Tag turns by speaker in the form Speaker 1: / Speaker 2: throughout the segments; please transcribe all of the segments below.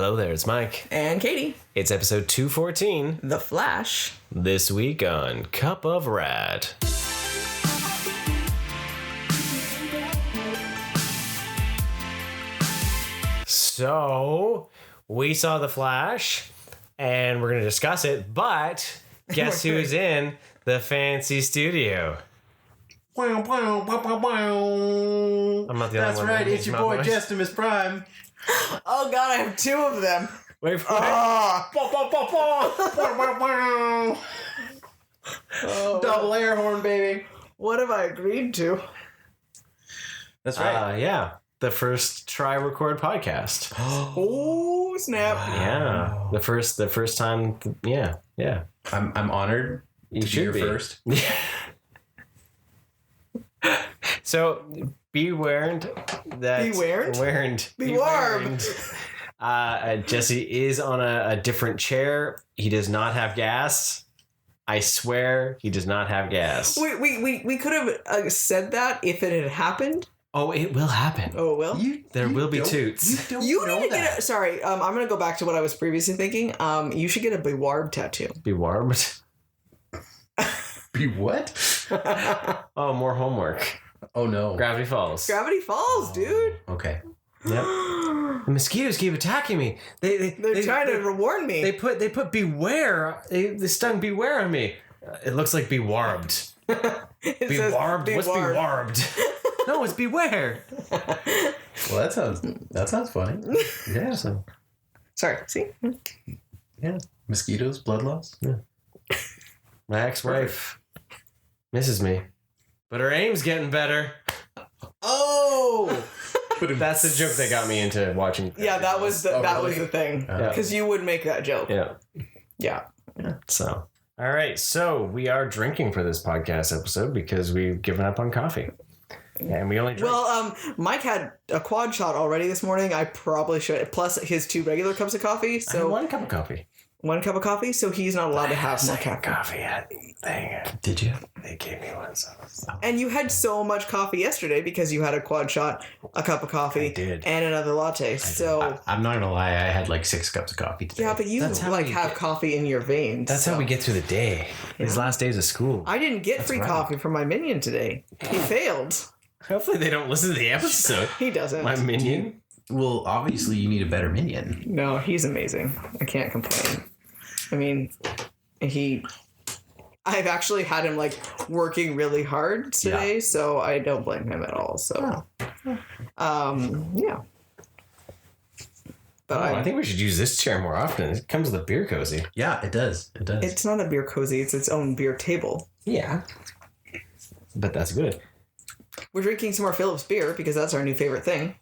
Speaker 1: Hello there, it's Mike.
Speaker 2: And Katie.
Speaker 1: It's episode 214.
Speaker 2: The Flash.
Speaker 1: This week on Cup of Rad. So, we saw The Flash, and we're going to discuss it, but guess who's in the fancy studio? I'm not the only
Speaker 3: That's
Speaker 1: one.
Speaker 3: right,
Speaker 1: that
Speaker 3: it's
Speaker 1: makes
Speaker 3: your
Speaker 1: my
Speaker 3: boy
Speaker 1: voice.
Speaker 3: Gestimus Prime.
Speaker 2: Oh god, I have two of them.
Speaker 1: Wait for it.
Speaker 2: Oh,
Speaker 3: Double air horn, baby.
Speaker 2: what have I agreed to?
Speaker 3: That's right.
Speaker 1: Yeah, the first try record podcast.
Speaker 2: Oh snap.
Speaker 1: Yeah, the first time. Yeah.
Speaker 3: I'm honored
Speaker 1: You
Speaker 3: to be
Speaker 1: should
Speaker 3: your
Speaker 1: be.
Speaker 3: first.
Speaker 1: So be warned that
Speaker 2: Be warned? Be warned.
Speaker 1: Jesse is on a different chair. He does not have gas. I swear he does not have gas.
Speaker 2: We could have said that if it had happened.
Speaker 1: Oh, it will happen.
Speaker 2: Oh well.
Speaker 1: There will be
Speaker 3: don't-
Speaker 1: toots.
Speaker 3: You don't
Speaker 2: You
Speaker 3: know
Speaker 2: need to
Speaker 3: that.
Speaker 2: get sorry, I'm gonna go back to what I was previously thinking. You should get a Bewarb tattoo.
Speaker 1: Be warmed.
Speaker 3: Be what?
Speaker 1: Oh, more homework.
Speaker 3: Oh no.
Speaker 1: Gravity Falls.
Speaker 2: Gravity Falls, dude.
Speaker 3: Okay.
Speaker 1: Yep. The mosquitoes keep attacking me. They're
Speaker 2: They're trying to warn me.
Speaker 1: They put beware. They stung beware on me. It looks like be warbed.
Speaker 2: It
Speaker 1: Be
Speaker 2: says
Speaker 1: warbed. What's be
Speaker 2: Bewarb.
Speaker 1: warbed? No, it's beware.
Speaker 3: Well, that sounds funny. Yeah.
Speaker 1: So,
Speaker 2: Sorry, see?
Speaker 3: Yeah. Mosquitoes, blood loss.
Speaker 1: my ex-wife misses me, but her aim's getting better.
Speaker 2: Oh
Speaker 1: That's the joke that got me into watching.
Speaker 2: yeah, that was the thing.
Speaker 1: Yeah.
Speaker 2: Because you would make that joke.
Speaker 1: Yeah.
Speaker 2: Yeah.
Speaker 1: So, all right. So we are drinking for this podcast episode because we've given up on coffee, and we only drink.
Speaker 2: Well, Mike had a quad shot already this morning. I probably should. Plus his 2 regular cups of coffee.
Speaker 1: I had
Speaker 2: So
Speaker 1: 1 cup of coffee.
Speaker 2: 1 cup of coffee. So he's not allowed to have more
Speaker 1: Second
Speaker 2: coffee.
Speaker 1: coffee.
Speaker 3: Did you?
Speaker 1: They gave me one. So
Speaker 2: And you had so much coffee yesterday because you had a quad shot, a cup of coffee,
Speaker 1: I did.
Speaker 2: and another latte. So
Speaker 3: I'm not gonna lie. I had like 6 cups of coffee today.
Speaker 2: yeah, but you
Speaker 1: That's how
Speaker 2: like
Speaker 1: you
Speaker 2: have
Speaker 1: get-
Speaker 2: coffee in your veins.
Speaker 1: That's
Speaker 2: so.
Speaker 1: how we get through the day. These last days of school.
Speaker 2: I didn't get free
Speaker 1: right.
Speaker 2: coffee from my minion today. He failed.
Speaker 1: Hopefully they don't listen to the episode.
Speaker 2: He doesn't.
Speaker 1: My minion.
Speaker 3: Well, obviously you need a better minion.
Speaker 2: No, he's amazing. I can't complain. I mean, I've actually had him like working really hard today, so I don't blame him at all. So, yeah. But
Speaker 1: I think we should use this chair more often. It comes with a beer cozy.
Speaker 3: Yeah, it does. It does.
Speaker 2: it's not a beer cozy, it's its own beer table.
Speaker 1: Yeah. But that's good.
Speaker 2: We're drinking some more Phillips beer because that's our new favorite thing.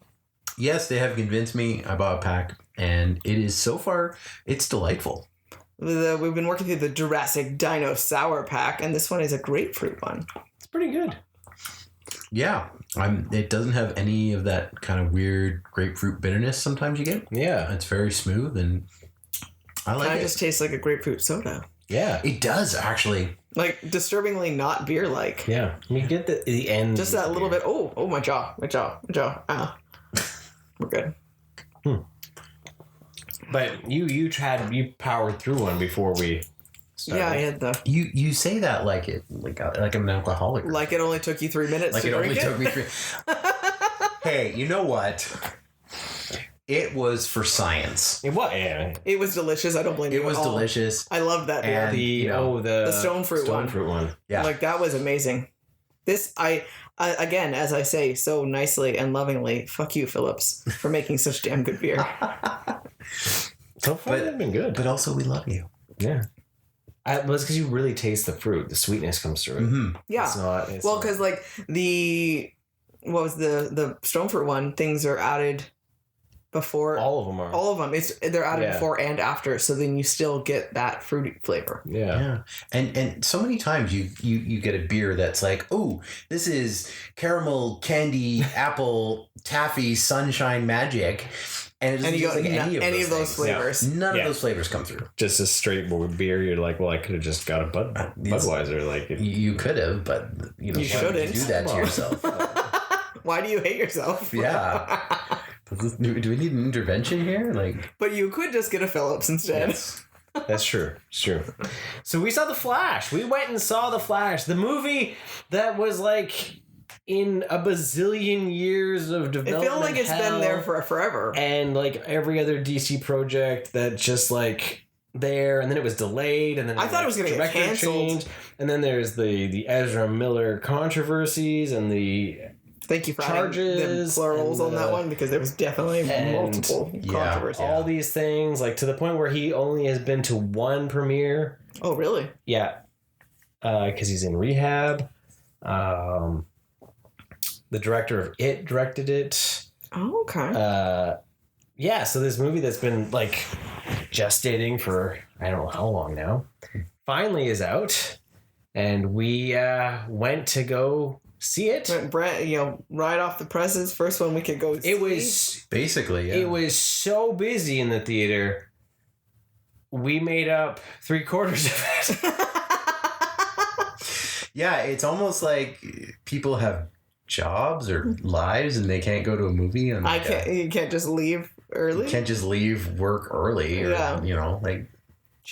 Speaker 3: Yes, they have convinced me. I bought a pack, and it is so far. It's delightful.
Speaker 2: We've been working through the Jurassic Dino Sour pack, and this one is a grapefruit one.
Speaker 1: It's pretty good.
Speaker 3: Yeah, it doesn't have any of that kind of weird grapefruit bitterness sometimes you get.
Speaker 1: Yeah.
Speaker 3: It's very smooth, and I like
Speaker 2: Kind of
Speaker 3: it.
Speaker 2: just tastes like a grapefruit soda.
Speaker 1: Yeah.
Speaker 3: It does, actually.
Speaker 2: Like, disturbingly not beer-like.
Speaker 1: Yeah. You get the end.
Speaker 2: Just that little bit. Oh, my jaw. Ah. We're good.
Speaker 1: But you powered through one before we started.
Speaker 2: Yeah, I had the.
Speaker 3: You say that like I'm an alcoholic.
Speaker 2: Like it only took you 3 minutes
Speaker 3: Like
Speaker 2: to
Speaker 3: it only
Speaker 2: drink
Speaker 3: took me 3. Hey, you know what? It was for science.
Speaker 1: Yeah.
Speaker 2: It was delicious. I don't blame you.
Speaker 3: It was
Speaker 2: at all.
Speaker 3: delicious.
Speaker 2: I love that beer.
Speaker 3: And-
Speaker 1: The
Speaker 3: you know,
Speaker 1: the
Speaker 2: stone fruit one.
Speaker 3: Yeah.
Speaker 2: Like that was amazing. This I again, as I say so nicely and lovingly, fuck you, Phillips, for making such damn good beer.
Speaker 1: So far, they've been good.
Speaker 3: But also, we love you.
Speaker 1: Yeah. Well, it's because you really taste the fruit. The sweetness comes through.
Speaker 3: Mm-hmm.
Speaker 2: Yeah.
Speaker 1: It's not. It's
Speaker 2: Well,
Speaker 1: not-
Speaker 2: because like what was the stone fruit one? Things are added before
Speaker 1: all of them are.
Speaker 2: all of them. They're added
Speaker 1: Yeah.
Speaker 2: before and after, so then you still get that fruity flavor.
Speaker 1: Yeah.
Speaker 3: Yeah, and so many times you get a beer that's like, oh, this is caramel, candy, apple, taffy, sunshine, magic, and it doesn't
Speaker 2: And you
Speaker 3: taste
Speaker 2: go
Speaker 3: like any of those things.
Speaker 2: flavors.
Speaker 3: None
Speaker 1: Yeah.
Speaker 3: of those flavors come through.
Speaker 1: Just a straight beer. You're like, well, I could have just got a Budweiser. Like,
Speaker 3: You could have, but you know,
Speaker 2: You
Speaker 3: why would
Speaker 2: shouldn't.
Speaker 3: do that to
Speaker 1: Well.
Speaker 3: yourself.
Speaker 2: Why do you hate yourself?
Speaker 3: Yeah. Do we need an intervention here? Like,
Speaker 2: But you could just get a Phillips instead.
Speaker 1: Yes. That's true. It's true. So we saw The Flash. We went and saw The Flash, the movie that was like in a bazillion years of
Speaker 2: It
Speaker 1: development.
Speaker 2: feels like it's been there for forever.
Speaker 1: And like every other DC project that just like there, and then it was delayed, and then
Speaker 2: I thought it was going to get canceled.
Speaker 1: and then there's the Ezra Miller controversies and the
Speaker 2: Thank you for adding the
Speaker 1: charges
Speaker 2: plurals
Speaker 1: and
Speaker 2: on that one, because there was definitely
Speaker 1: and-
Speaker 2: multiple controversies.
Speaker 1: all these things, like to the point where he only has been to one premiere.
Speaker 2: Oh, really?
Speaker 1: Yeah, because he's in rehab. The director of It directed it.
Speaker 2: Oh, okay.
Speaker 1: Yeah, so this movie that's been like gestating for I don't know how long now finally is out, and we went to go see it.
Speaker 2: Brent, right off the presses, first one we could go see.
Speaker 1: It was
Speaker 3: basically, yeah.
Speaker 1: it was so busy in the theater. We made up 3/4 of it.
Speaker 3: Yeah, it's almost like people have jobs or lives and they can't go to a movie. And
Speaker 2: You can't just leave early.
Speaker 3: you can't just leave work early, or like.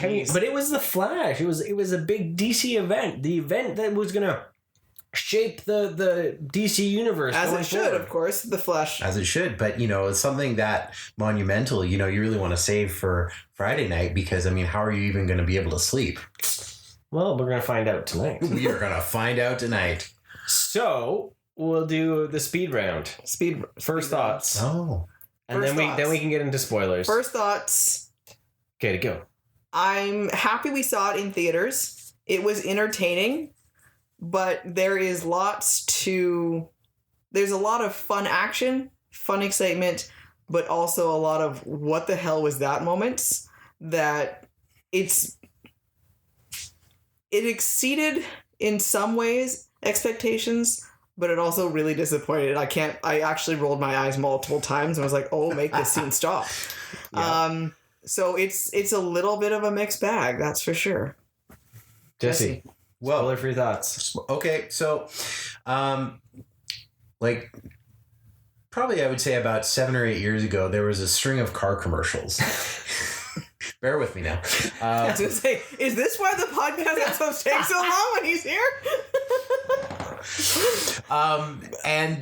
Speaker 1: I mean, but it was The Flash. It was a big DC event. The event that was gonna shape the DC universe.
Speaker 2: As
Speaker 1: going
Speaker 2: it should,
Speaker 1: forward.
Speaker 2: of course. The Flash.
Speaker 3: As it should, but it's something that monumental. You really want to save for Friday night, because I mean, how are you even going to be able to sleep?
Speaker 1: Well, we're gonna find out tonight.
Speaker 3: We are going to find out tonight.
Speaker 1: So we'll do the speed round. First thoughts,
Speaker 3: Oh,
Speaker 1: and
Speaker 2: First
Speaker 1: then
Speaker 2: thoughts.
Speaker 1: we can get into spoilers.
Speaker 2: First thoughts.
Speaker 1: Okay, to go.
Speaker 2: I'm happy we saw it in theaters. It was entertaining, but there's a lot of fun action, fun excitement, but also a lot of what the hell was that moments that it exceeded in some ways expectations, but it also really disappointed. I actually rolled my eyes multiple times and was like, oh, make this scene stop.
Speaker 1: Yeah.
Speaker 2: So it's a little bit of a mixed bag, that's for sure.
Speaker 1: Jesse,
Speaker 3: well,
Speaker 1: spoiler free thoughts.
Speaker 3: okay. So, probably I would say about 7 or 8 years ago, there was a string of car commercials. Bear with me now.
Speaker 2: I was gonna say, is this why the podcast episodes take so long when he's here?
Speaker 3: And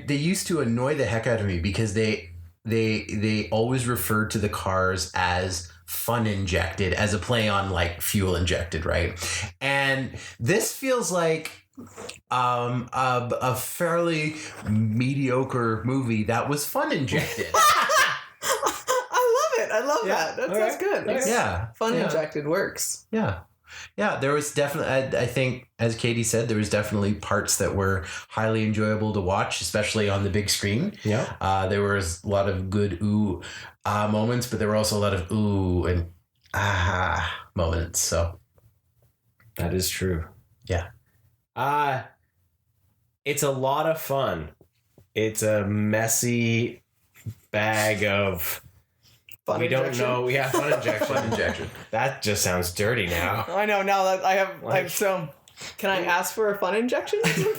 Speaker 3: they used to annoy the heck out of me, because they always referred to the cars as fun injected, as a play on like fuel injected, right? And this feels like a fairly mediocre movie that was fun injected.
Speaker 2: I love that. That's good.
Speaker 1: All right.
Speaker 3: Yeah,
Speaker 2: Fun
Speaker 3: yeah.
Speaker 2: injected works.
Speaker 3: Yeah. There was definitely, I think, as Katie said, there was definitely parts that were highly enjoyable to watch, especially on the big screen.
Speaker 1: Yeah.
Speaker 3: There was a lot of good ooh moments, but there were also a lot of ooh and ah moments. So
Speaker 1: That is true.
Speaker 3: Yeah.
Speaker 1: It's a lot of fun. It's a messy bag of
Speaker 2: Fun
Speaker 1: we
Speaker 2: injection.
Speaker 1: don't know. Yeah, fun injection.
Speaker 3: fun injection.
Speaker 1: That just sounds dirty now.
Speaker 2: I know now that I have
Speaker 1: Like-
Speaker 2: so. Can I ask for a fun injection at some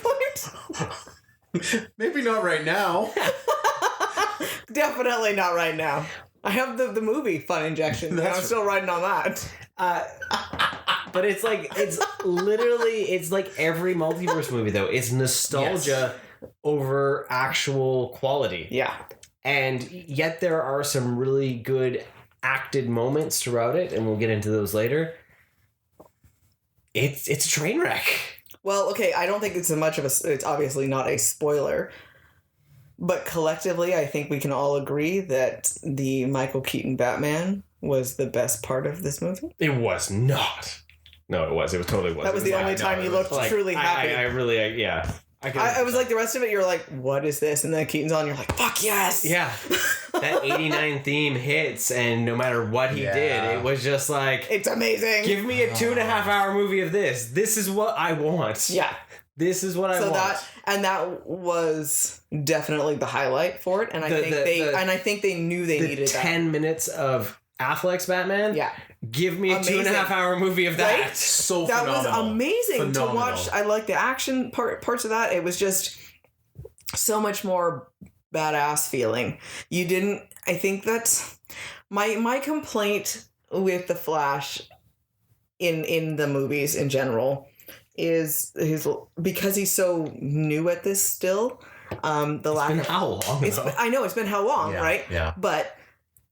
Speaker 2: point?
Speaker 3: Maybe not right now.
Speaker 2: Definitely not right now. I have the movie Fun Injection, and I'm
Speaker 3: That's-
Speaker 2: still riding on that.
Speaker 1: But it's like it's like every multiverse movie though. It's nostalgia over actual quality.
Speaker 2: Yeah.
Speaker 1: And yet there are some really good acted moments throughout it, and we'll get into those later. It's a train wreck.
Speaker 2: Well, okay, I don't think it's it's obviously not a spoiler, but collectively I think we can all agree that the Michael Keaton Batman was the best part of this movie.
Speaker 1: It was not. No, it was. It was totally was.
Speaker 2: That was
Speaker 1: It
Speaker 2: the only time you looked truly happy.
Speaker 1: I really, yeah.
Speaker 2: I was like, the rest of it, you're like, what is this? And then Keaton's on, you're like, fuck yes!
Speaker 1: Yeah. That 89 theme hits, and no matter what he
Speaker 3: Yeah.
Speaker 1: did, it was just like,
Speaker 2: It's amazing!
Speaker 1: give me a 2.5 hour movie of this. This is what I want.
Speaker 2: Yeah.
Speaker 1: This is what I
Speaker 2: So
Speaker 1: want.
Speaker 2: that was definitely the highlight for it, and I think they knew they
Speaker 1: the
Speaker 2: needed
Speaker 1: 10 minutes of Affleck's Batman.
Speaker 2: that. Yeah.
Speaker 1: Give me a
Speaker 2: Amazing.
Speaker 1: 2.5 hour movie of that.
Speaker 2: Right?
Speaker 3: So
Speaker 2: That was
Speaker 3: phenomenal.
Speaker 2: amazing
Speaker 3: Phenomenal.
Speaker 2: to watch. I like the action parts of that. It was just so much more badass feeling. You didn't. I think that's my complaint with the Flash in the movies in general is his, because he's so new at this still. The lack
Speaker 1: been
Speaker 2: of
Speaker 1: how long?
Speaker 2: I know it's been how long,
Speaker 3: Yeah,
Speaker 2: right?
Speaker 3: yeah.
Speaker 2: But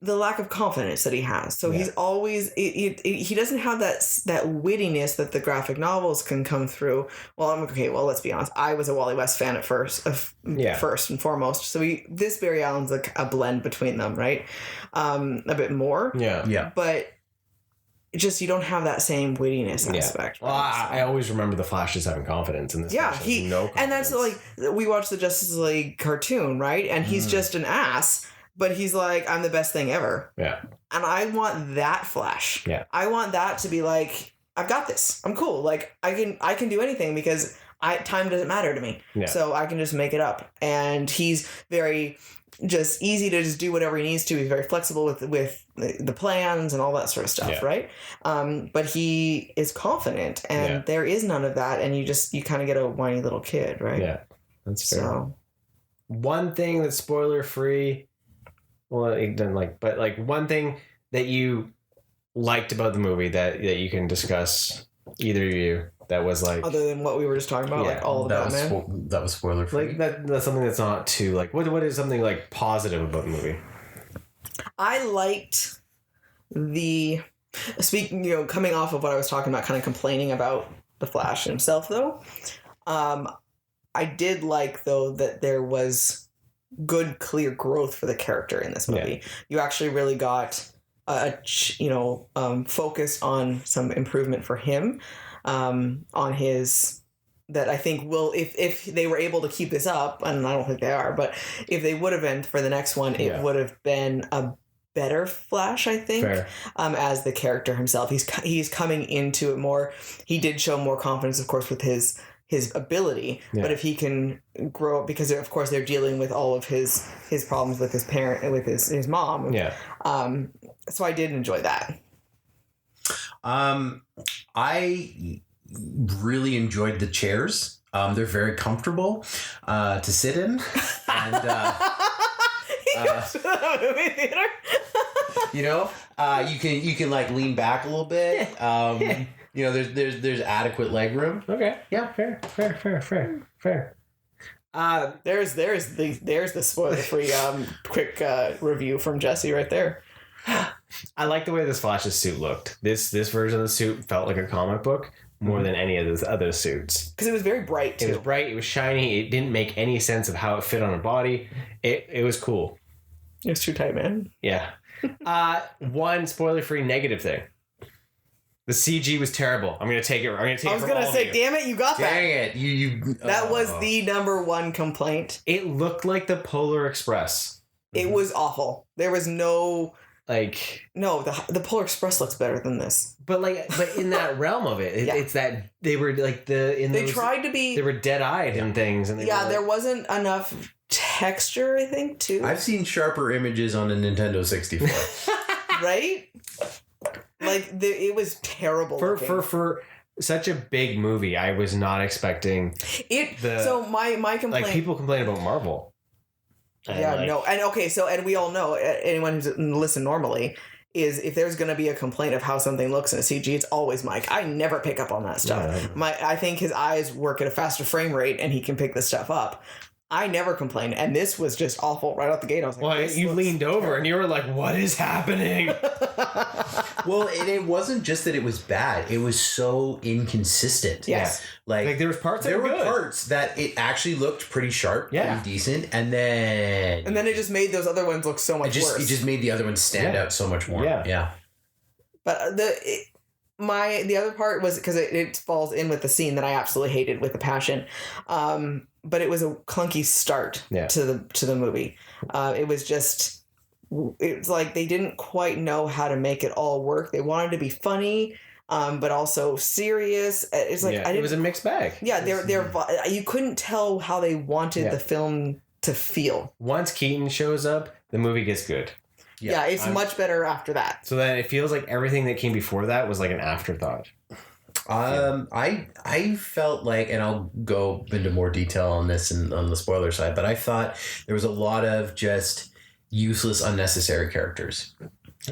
Speaker 2: the lack of confidence that he has. So
Speaker 1: Yeah.
Speaker 2: he's always he doesn't have that wittiness that the graphic novels can come through. Well, well, let's be honest. I was a Wally West fan at first, first and foremost. So this Barry Allen's like a blend between them, right? A bit more.
Speaker 1: Yeah.
Speaker 3: Yeah.
Speaker 2: But just you don't have that same wittiness aspect.
Speaker 1: Well, I always remember the Flash just having confidence in this.
Speaker 2: Yeah,
Speaker 1: Flash has no confidence.
Speaker 2: and that's like we watched the Justice League cartoon, right? And he's just an ass, but he's like, I'm the best thing ever.
Speaker 1: Yeah.
Speaker 2: And I want that Flash.
Speaker 1: Yeah.
Speaker 2: I want that to be like, I've got this. I'm cool. Like I can do anything because time doesn't matter to me.
Speaker 1: Yeah.
Speaker 2: So I can just make it up. And he's very just easy to just do whatever he needs to. He's very flexible with the plans and all that sort of stuff,
Speaker 1: Yeah.
Speaker 2: right? But he is confident, and
Speaker 1: Yeah.
Speaker 2: there is none of that, and you kind of get a whiny little kid, right?
Speaker 1: Yeah. That's fair.
Speaker 2: So
Speaker 1: One thing that's spoiler free. Well, it doesn't but one thing that you liked about the movie that you can discuss, either of you, that was like
Speaker 2: other than what we were just talking about,
Speaker 1: Yeah,
Speaker 2: like all of
Speaker 3: That
Speaker 2: Batman.
Speaker 3: was spoiler free.
Speaker 1: that's something that's not too what is something like positive about the movie?
Speaker 2: I liked coming off of what I was talking about, kind of complaining about the Flash himself, though. I did like, though, that there was good, clear growth for the character in this movie.
Speaker 1: Yeah.
Speaker 2: You actually really got focus on some improvement for him, on his. That I think will, if they were able to keep this up, and I don't think they are, but if they would have been for the next one,
Speaker 1: Yeah.
Speaker 2: it would have been a better Flash, I think.
Speaker 1: Fair.
Speaker 2: As the character himself, he's coming into it more. He did show more confidence, of course, with his ability.
Speaker 1: Yeah.
Speaker 2: But if he can grow up, because of course they're dealing with all of his problems with his parent and with his mom.
Speaker 1: Yeah.
Speaker 2: So I did enjoy that.
Speaker 3: I really enjoyed the chairs. They're very comfortable to sit in, and
Speaker 2: Movie theater.
Speaker 3: you can like lean back a little bit. There's adequate leg room.
Speaker 1: Okay. Yeah. Fair.
Speaker 2: There's the spoiler free quick review from Jesse right there.
Speaker 1: I like the way this Flash's suit looked. This version of the suit felt like a comic book more than any of the other suits.
Speaker 2: Because it was very bright too.
Speaker 1: It was bright. It was shiny. It didn't make any sense of how it fit on a body. It was cool.
Speaker 2: It was too tight, man.
Speaker 1: Yeah. One spoiler-free negative thing. The CG was terrible. I'm gonna take it.
Speaker 2: I was gonna say, damn it, you got that.
Speaker 3: Dang it! You.
Speaker 2: That was the number one complaint.
Speaker 1: It looked like the Polar Express.
Speaker 2: It was awful. There was no.
Speaker 1: Like
Speaker 2: the Polar Express looks better than this.
Speaker 1: but in that realm of it,
Speaker 2: Yeah.
Speaker 1: it's that they were like
Speaker 2: They tried to be.
Speaker 1: they were dead-eyed and things, and
Speaker 2: There wasn't enough texture, I think, too.
Speaker 3: I've seen sharper images on a Nintendo 64.
Speaker 2: Right? It was terrible.
Speaker 1: for such a big movie. I was not expecting
Speaker 2: so my complaint.
Speaker 1: like people complain about Marvel. And
Speaker 2: and we all know, anyone who's listened normally, is if there's going to be a complaint of how something looks in a CG, it's always Mike. I never pick up on that stuff.
Speaker 1: Yeah.
Speaker 2: I think his eyes work at a faster frame rate and he can pick this stuff up. I never complain, and this was just awful right out the gate. I was like,
Speaker 1: Well, you leaned over and you were like, "What is happening?"
Speaker 3: Well, and it wasn't just that it was bad; it was so inconsistent.
Speaker 2: Yes.
Speaker 3: Like
Speaker 1: there was parts that
Speaker 3: there
Speaker 1: were
Speaker 3: were
Speaker 1: good.
Speaker 3: parts that it actually looked pretty sharp,
Speaker 1: Yeah.
Speaker 3: pretty decent, and then
Speaker 2: it just made those other ones look so much worse.
Speaker 3: it just made the other ones stand out so much more.
Speaker 1: Yeah.
Speaker 2: But the other part was because it falls in with the scene that I absolutely hated with a passion. But it was a clunky start to the movie. It was just. It's like they didn't quite know how to make it all work. They wanted to be funny, but also serious. It's like
Speaker 1: it was a mixed bag.
Speaker 2: Yeah, you couldn't tell how they wanted the film to feel.
Speaker 1: Once Keaton shows up, the movie gets good.
Speaker 2: Yeah, it's much better after that.
Speaker 1: So then it feels like everything that came before that was like an afterthought.
Speaker 3: I felt like, and I'll go into more detail on this and on the spoiler side, but I thought there was a lot of just useless, unnecessary characters.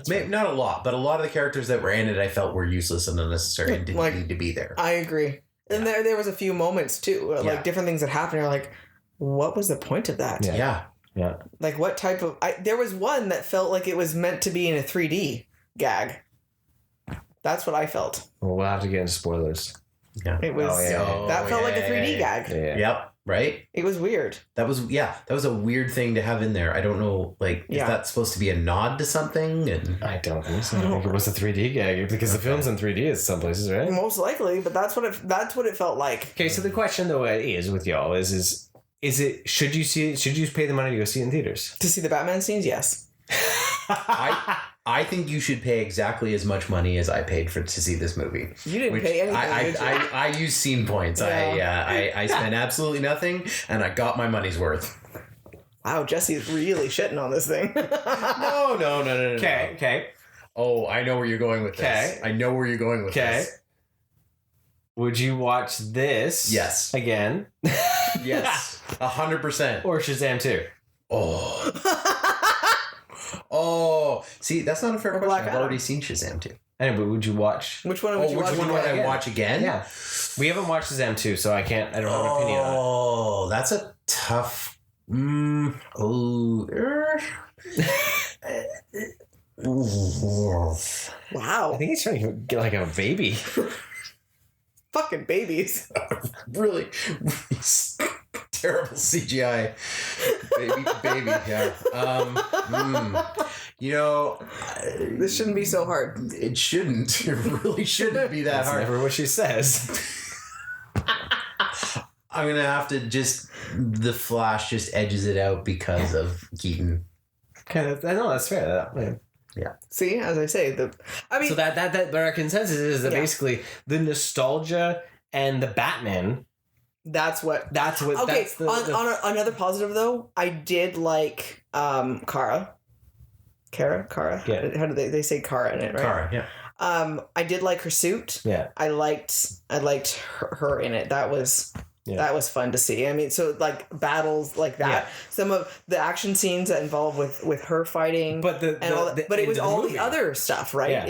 Speaker 3: Maybe not a lot, but a lot of the characters that were in it, I felt were useless and unnecessary and didn't need to be there.
Speaker 2: I agree. And there was a few moments too, where, like different things that happened. You're like, what was the point of that?
Speaker 3: Yeah.
Speaker 2: Like what type of? There was one that felt like it was meant to be in a 3D gag. That's what I felt.
Speaker 1: Well, we'll have to get into spoilers.
Speaker 2: Yeah. It was that felt like a 3D gag.
Speaker 1: Yeah.
Speaker 3: Yep. Right.
Speaker 2: It was weird.
Speaker 3: That was a weird thing to have in there. I don't know, like, if that's supposed to be a nod to something, and
Speaker 1: I don't think so. I think it was a 3D gag because the film's in 3D in some places, right?
Speaker 2: Most likely, but that's what it felt like.
Speaker 1: Okay, so the question though is with y'all is it should you pay the money to go see it in theaters?
Speaker 2: To see the Batman scenes, yes.
Speaker 3: I think you should pay exactly as much money as I paid to see this movie.
Speaker 2: You didn't pay anything.
Speaker 3: I use scene points.
Speaker 2: Yeah.
Speaker 3: I spent absolutely nothing, and I got my money's worth.
Speaker 2: Wow, Jesse's really shitting on this thing.
Speaker 3: No.
Speaker 1: Okay.
Speaker 3: Oh, I know where you're going with this. I know where you're going with this.
Speaker 1: Would you watch this?
Speaker 3: Yes.
Speaker 1: Again?
Speaker 3: Yes. 100%.
Speaker 1: Or Shazam 2?
Speaker 3: Oh, see, that's not a fair question.
Speaker 2: Black
Speaker 3: I've
Speaker 2: Adam.
Speaker 3: already seen Shazam 2.
Speaker 1: Anyway, would you watch?
Speaker 2: Which one would you watch?
Speaker 3: Which one would I watch again?
Speaker 1: Yeah. We haven't watched Shazam 2, so I don't have an opinion on it.
Speaker 3: Oh, that's a tough.
Speaker 2: Wow.
Speaker 1: I think he's trying to get like a baby.
Speaker 2: Fucking babies.
Speaker 3: really terrible CGI. Baby, yeah.
Speaker 2: This shouldn't be so hard.
Speaker 3: It shouldn't. It really shouldn't be that
Speaker 1: That's
Speaker 3: hard.
Speaker 1: never what she says.
Speaker 3: I'm gonna have to the Flash just edges it out because of Keaton.
Speaker 1: Okay, I know that's fair.
Speaker 3: Yeah.
Speaker 2: See, as I say,
Speaker 1: So that our consensus is that basically the nostalgia and the Batman.
Speaker 2: That's what.
Speaker 1: Okay.
Speaker 2: That's on another positive though, I did like Kara. Yeah. How do they say Kara in it, right?
Speaker 3: Kara, yeah.
Speaker 2: I did like her suit.
Speaker 1: Yeah.
Speaker 2: I liked her in it. That was fun to see. I mean, so like battles like that. Yeah. Some of the action scenes that involve with her fighting, but it was all the other stuff, right? Yeah.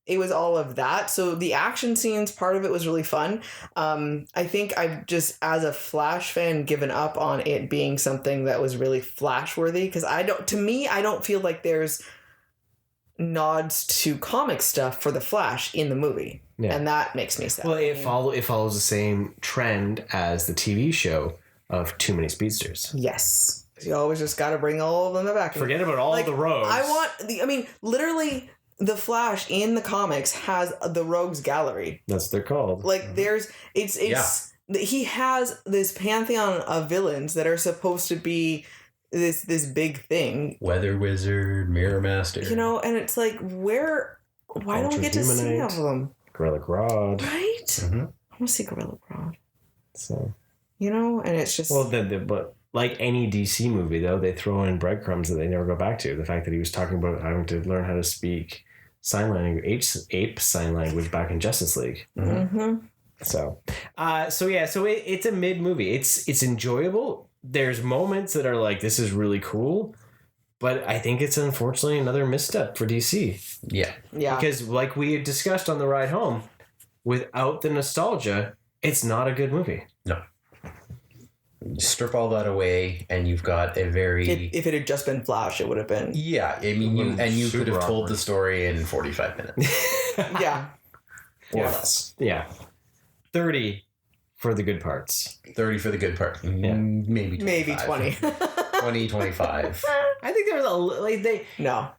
Speaker 2: It was all of that. So the action scenes, part of it was really fun. I think I've just, as a Flash fan, given up on it being something that was really Flash worthy because I don't feel like there's nods to comic stuff for the Flash in the movie. Yeah. And that makes me sad.
Speaker 1: Well, it follows the same trend as the TV show of too many speedsters.
Speaker 2: Yes. You always just got to bring all of them back.
Speaker 1: Forget about all the rogues.
Speaker 2: Literally, the Flash in the comics has the rogues gallery.
Speaker 1: That's what they're called.
Speaker 2: Like he has this pantheon of villains that are supposed to be this big thing.
Speaker 3: Weather Wizard, Mirror Master.
Speaker 2: And it's like, why don't we get to see all of them?
Speaker 1: Gorilla Grodd.
Speaker 2: Right?
Speaker 3: Mm-hmm.
Speaker 2: I want to see Gorilla Grodd.
Speaker 1: So.
Speaker 2: And it's just...
Speaker 1: Well, but like any DC movie, though, they throw in breadcrumbs that they never go back to. The fact that he was talking about having to learn how to speak sign language, ape sign language back in Justice League.
Speaker 2: Mm-hmm.
Speaker 1: So it's a mid movie. It's enjoyable. There's moments that are like, this is really cool. But I think it's unfortunately another misstep for DC.
Speaker 3: Yeah.
Speaker 2: Yeah.
Speaker 1: Because like we had discussed on the ride home, without the nostalgia, it's not a good movie.
Speaker 3: No. Strip all that away and you've got a very...
Speaker 2: If it had just been Flash, it would have been...
Speaker 3: Yeah. I mean, you could have told the story in 45 minutes.
Speaker 2: Yeah.
Speaker 3: Or less.
Speaker 1: Yeah. 30 for the good parts.
Speaker 3: 30 for the good part.
Speaker 1: Yeah.
Speaker 3: Maybe 25.
Speaker 2: Maybe 20.
Speaker 3: 20, 25.
Speaker 2: I think there was No.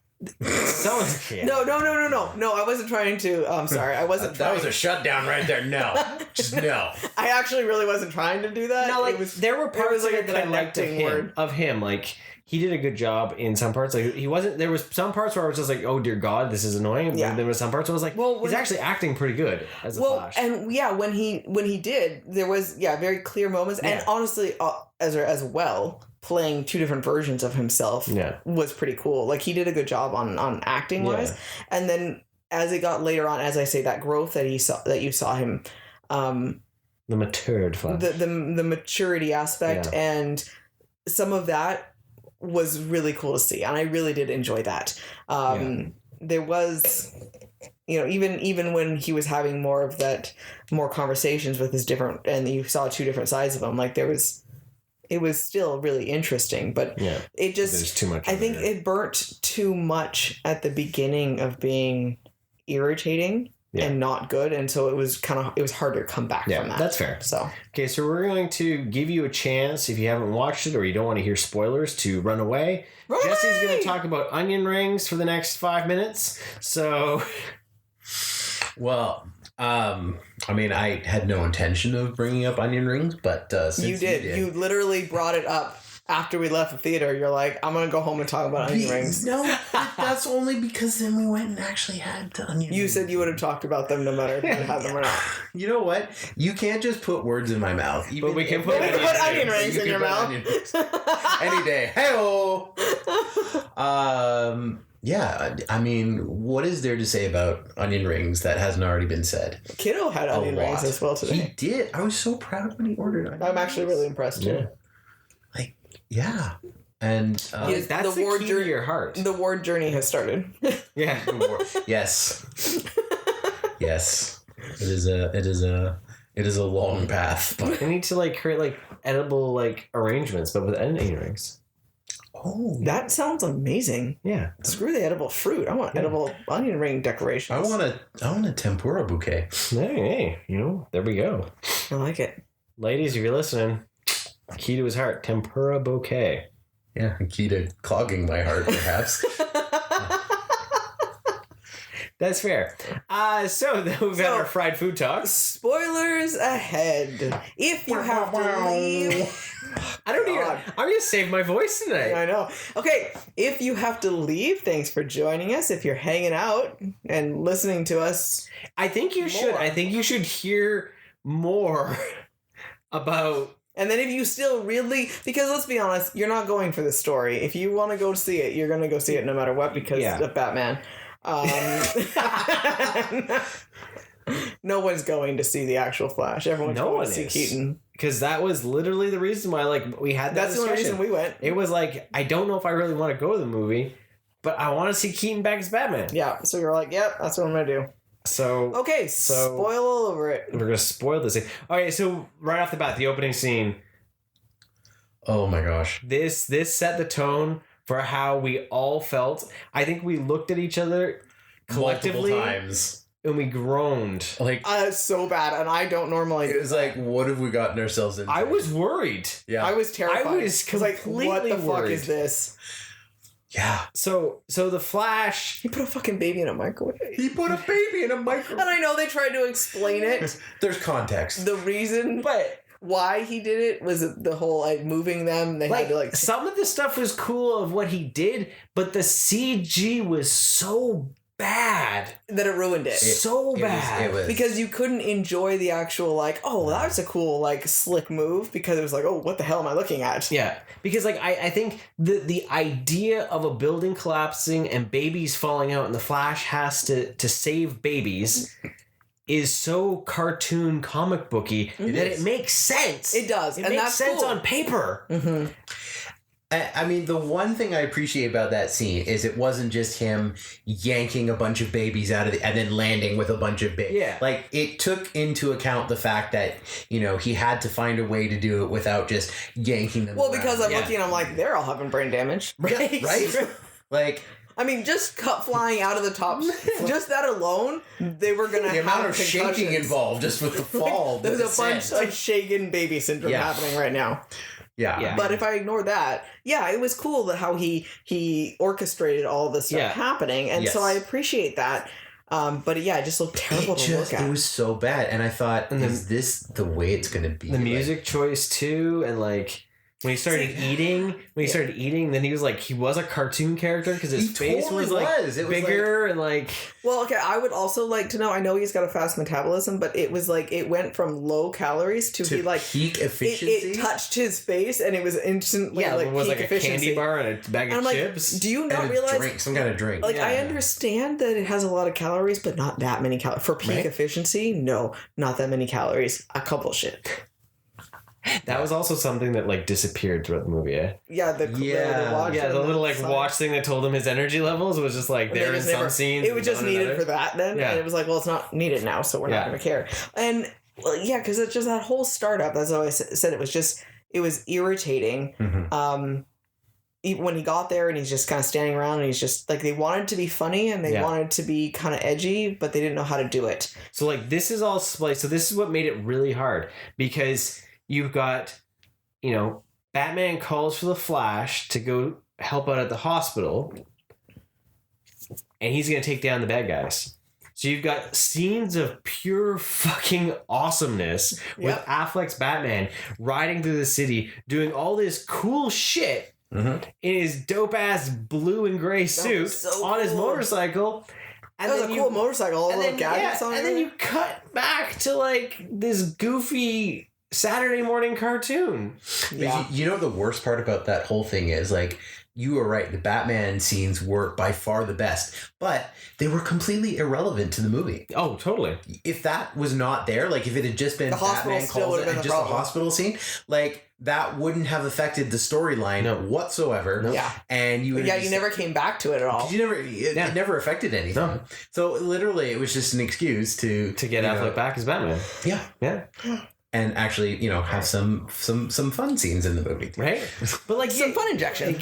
Speaker 2: No, I wasn't trying to. I'm sorry. I wasn't
Speaker 3: That was a shutdown right there. No. Just no.
Speaker 2: I actually really wasn't trying to do that.
Speaker 1: No, like, there were parts
Speaker 2: like
Speaker 1: of it that I liked of him. Like, he did a good job in some parts. Like, he wasn't... There was some parts where I was just like, oh, dear God, this is annoying. Yeah. There was some parts where I was like, he's actually acting pretty good as a Flash.
Speaker 2: And when he did, there was, very clear moments. Yeah. And honestly, as well... playing two different versions of himself was pretty cool. Like he did a good job on acting wise. And then as it got later on, as I say, that growth that you saw him,
Speaker 1: The matured Flash.
Speaker 2: the maturity aspect, and some of that was really cool to see, and I really did enjoy that. There was, even when he was having more conversations with his different, and you saw two different sides of him, like it was still really interesting, but it just,
Speaker 1: there's too much.
Speaker 2: I think it burnt too much at the beginning of being irritating and not good, and so it was hard to come back from that.
Speaker 1: That's fair.
Speaker 2: So
Speaker 1: okay, so we're going to give you a chance, if you haven't watched it or you don't want to hear spoilers, to run away. Jesse's going to talk about onion rings for the next 5 minutes. So,
Speaker 3: well, I mean, I had no intention of bringing up onion rings, but since
Speaker 2: you did. You literally brought it up after we left the theater. You're like, I'm gonna go home and talk about onion rings.
Speaker 3: No, that's only because then we went and actually had the onion rings.
Speaker 2: You said you would have talked about them no matter if you had them or not.
Speaker 3: You know what? You can't just put words in my mouth.
Speaker 1: But we can put
Speaker 2: onion rings in your mouth.
Speaker 3: Any day. Hey-oh! Yeah, I mean, what is there to say about onion rings that hasn't already been said?
Speaker 2: Kiddo had onion rings as well today.
Speaker 3: He did. I was so proud when he ordered onion
Speaker 2: I'm actually really impressed too.
Speaker 3: Yeah. And
Speaker 1: that's the key to your heart.
Speaker 2: The Ward journey has started.
Speaker 1: Yeah.
Speaker 3: Yes. Yes. It is a long path.
Speaker 1: We need to create edible arrangements, but with onion rings.
Speaker 2: Oh, that sounds amazing.
Speaker 1: Yeah.
Speaker 2: Screw the edible fruit. I want edible onion ring decorations.
Speaker 3: I want a tempura bouquet.
Speaker 1: Hey, there we go.
Speaker 2: I like it.
Speaker 1: Ladies, if you're listening, key to his heart, tempura bouquet.
Speaker 3: Yeah, key to clogging my heart, perhaps.
Speaker 1: That's fair. So we've had our fried food talk.
Speaker 2: Spoilers ahead. If you have to leave...
Speaker 1: I'm going to save my voice tonight.
Speaker 2: I know. Okay, if you have to leave, thanks for joining us. If you're hanging out and listening to us...
Speaker 1: I think you should. I think you should hear more about...
Speaker 2: And then if you still really... Because let's be honest, you're not going for the story. If you want to go see it, you're going to go see it no matter what because of Batman. No one's going to see the actual Flash. Everyone's going to see Keaton.
Speaker 1: Because that was literally the reason why we had that
Speaker 2: That's the only reason we went.
Speaker 1: It was I don't know if I really want to go to the movie, but I want to see Keaton back as Batman.
Speaker 2: Yeah, so you're like, yep, that's what I'm going to do.
Speaker 1: So
Speaker 2: okay, spoil all over it.
Speaker 1: We're going to spoil this thing. Okay, so right off the bat, the opening scene.
Speaker 3: Oh my gosh.
Speaker 1: This set the tone for how we all felt. I think we looked at each other collectively
Speaker 3: multiple times.
Speaker 1: And we groaned.
Speaker 2: So bad, and I don't normally...
Speaker 3: It was what have we gotten ourselves into?
Speaker 1: I was worried.
Speaker 3: Yeah.
Speaker 2: I was terrified.
Speaker 1: I was completely
Speaker 2: what the
Speaker 1: worried.
Speaker 2: fuck is this?
Speaker 3: Yeah.
Speaker 1: So the Flash...
Speaker 2: He put a fucking baby in a microwave.
Speaker 1: And
Speaker 2: I know they tried to explain it.
Speaker 3: There's context.
Speaker 2: The reason...
Speaker 1: But...
Speaker 2: Why he did it was the whole moving them. They had to
Speaker 1: some of the stuff was cool of what he did, but the CG was so bad
Speaker 2: that it ruined it.
Speaker 1: So bad.
Speaker 3: It was.
Speaker 2: Because you couldn't enjoy the actual that's a cool slick move because it was what the hell am I looking at?
Speaker 1: Yeah, because I think the idea of a building collapsing and babies falling out and the Flash has to save babies is so cartoon comic booky that it makes sense.
Speaker 2: It does.
Speaker 1: It makes sense on paper.
Speaker 2: Mm-hmm.
Speaker 3: I mean, the one thing I appreciate about that scene is it wasn't just him yanking a bunch of babies out of and then landing with a bunch of babies.
Speaker 1: Yeah.
Speaker 3: It took into account the fact that, he had to find a way to do it without just yanking them around.
Speaker 2: Because I'm looking and I'm they're all having brain damage.
Speaker 1: Right?
Speaker 3: Yeah, right?
Speaker 2: I mean, just flying out of the top, just that alone, they were going to have
Speaker 3: the amount of
Speaker 2: concussions.
Speaker 3: shaking involved just with the fall.
Speaker 2: There's a bunch of shaken baby syndrome happening right now.
Speaker 3: Yeah.
Speaker 2: But if I ignore that, it was cool that how he orchestrated all this stuff happening. And so I appreciate that. But it just looked terrible to look at.
Speaker 3: It was so bad. And I thought, is this the way it's going to be?
Speaker 1: The music choice too. And when he started eating, then he was a cartoon character because his face
Speaker 3: totally
Speaker 1: was like
Speaker 3: was.
Speaker 1: bigger and like.
Speaker 2: Well, okay, I would also like to know. I know he's got a fast metabolism, but it was like it went from low calories to he like
Speaker 3: peak efficiency.
Speaker 2: It touched his face, and it was instantly like
Speaker 1: it was
Speaker 2: peak
Speaker 1: like a
Speaker 2: efficiency.
Speaker 1: candy bar and a bag
Speaker 2: And
Speaker 1: of
Speaker 2: I'm
Speaker 1: chips.
Speaker 2: like, do you not
Speaker 3: and a
Speaker 2: realize?
Speaker 3: drink, some kind of drink.
Speaker 2: Like, I
Speaker 1: Yeah.
Speaker 2: understand that it has a lot of calories, but not that many calories for peak
Speaker 1: Right?
Speaker 2: efficiency. No, not that many calories. A couple shit.
Speaker 1: That was also something that like disappeared throughout the movie. Eh?
Speaker 2: Yeah, the watch.
Speaker 1: Yeah,
Speaker 2: and
Speaker 1: the little like
Speaker 2: side.
Speaker 1: watch thing that told him his energy levels was just like
Speaker 2: And they
Speaker 1: there in
Speaker 2: just
Speaker 1: some
Speaker 2: never-
Speaker 1: scenes.
Speaker 2: It was just
Speaker 1: not in
Speaker 2: needed
Speaker 1: another.
Speaker 2: for that then,
Speaker 1: Yeah.
Speaker 2: and it was like, well, it's not needed now, so we're not
Speaker 1: Yeah.
Speaker 2: going to care. And well, yeah, because it's just that whole startup. That's how I said it was irritating.
Speaker 3: Mhm.
Speaker 2: Even when he got there and he's just kind of standing around and he's just like they wanted to be funny and they
Speaker 1: Yeah.
Speaker 2: wanted to be kind of edgy, but they didn't know how to do it.
Speaker 1: So like this is all spliced. So this is what made it really hard because you've got, Batman calls for the Flash to go help out at the hospital, and he's gonna take down the bad guys. So you've got scenes of pure fucking awesomeness with
Speaker 2: Yep.
Speaker 1: Affleck's Batman riding through the city, doing all this cool shit
Speaker 3: Mhm.
Speaker 1: in his dope ass blue and gray suit
Speaker 2: was so
Speaker 1: on his
Speaker 2: cool.
Speaker 1: motorcycle.
Speaker 2: That was a cool motorcycle, all the little gadgets on it.
Speaker 1: and then you cut back to like this goofy Saturday morning cartoon.
Speaker 3: But
Speaker 2: yeah.
Speaker 3: you know the worst part about that whole thing is like you were right. The Batman scenes were by far the best, but they were completely irrelevant to the movie.
Speaker 1: Oh, totally.
Speaker 3: If that was not there, like if it had just been
Speaker 2: The hospital
Speaker 3: Batman
Speaker 2: still
Speaker 3: calls
Speaker 2: would've
Speaker 3: it
Speaker 2: been
Speaker 3: and
Speaker 2: the
Speaker 3: just a
Speaker 2: problem.
Speaker 3: hospital scene, like that wouldn't have affected the storyline
Speaker 1: No.
Speaker 3: whatsoever.
Speaker 2: Yeah.
Speaker 3: And you would
Speaker 2: Yeah, you never came back to it at all.
Speaker 3: it never affected anything.
Speaker 1: No.
Speaker 3: So literally, it was just an excuse to
Speaker 1: To get Affleck back as Batman.
Speaker 3: Yeah,
Speaker 1: Yeah.
Speaker 3: and actually, have some fun scenes in the movie.
Speaker 1: Right? But like
Speaker 2: Some fun injection.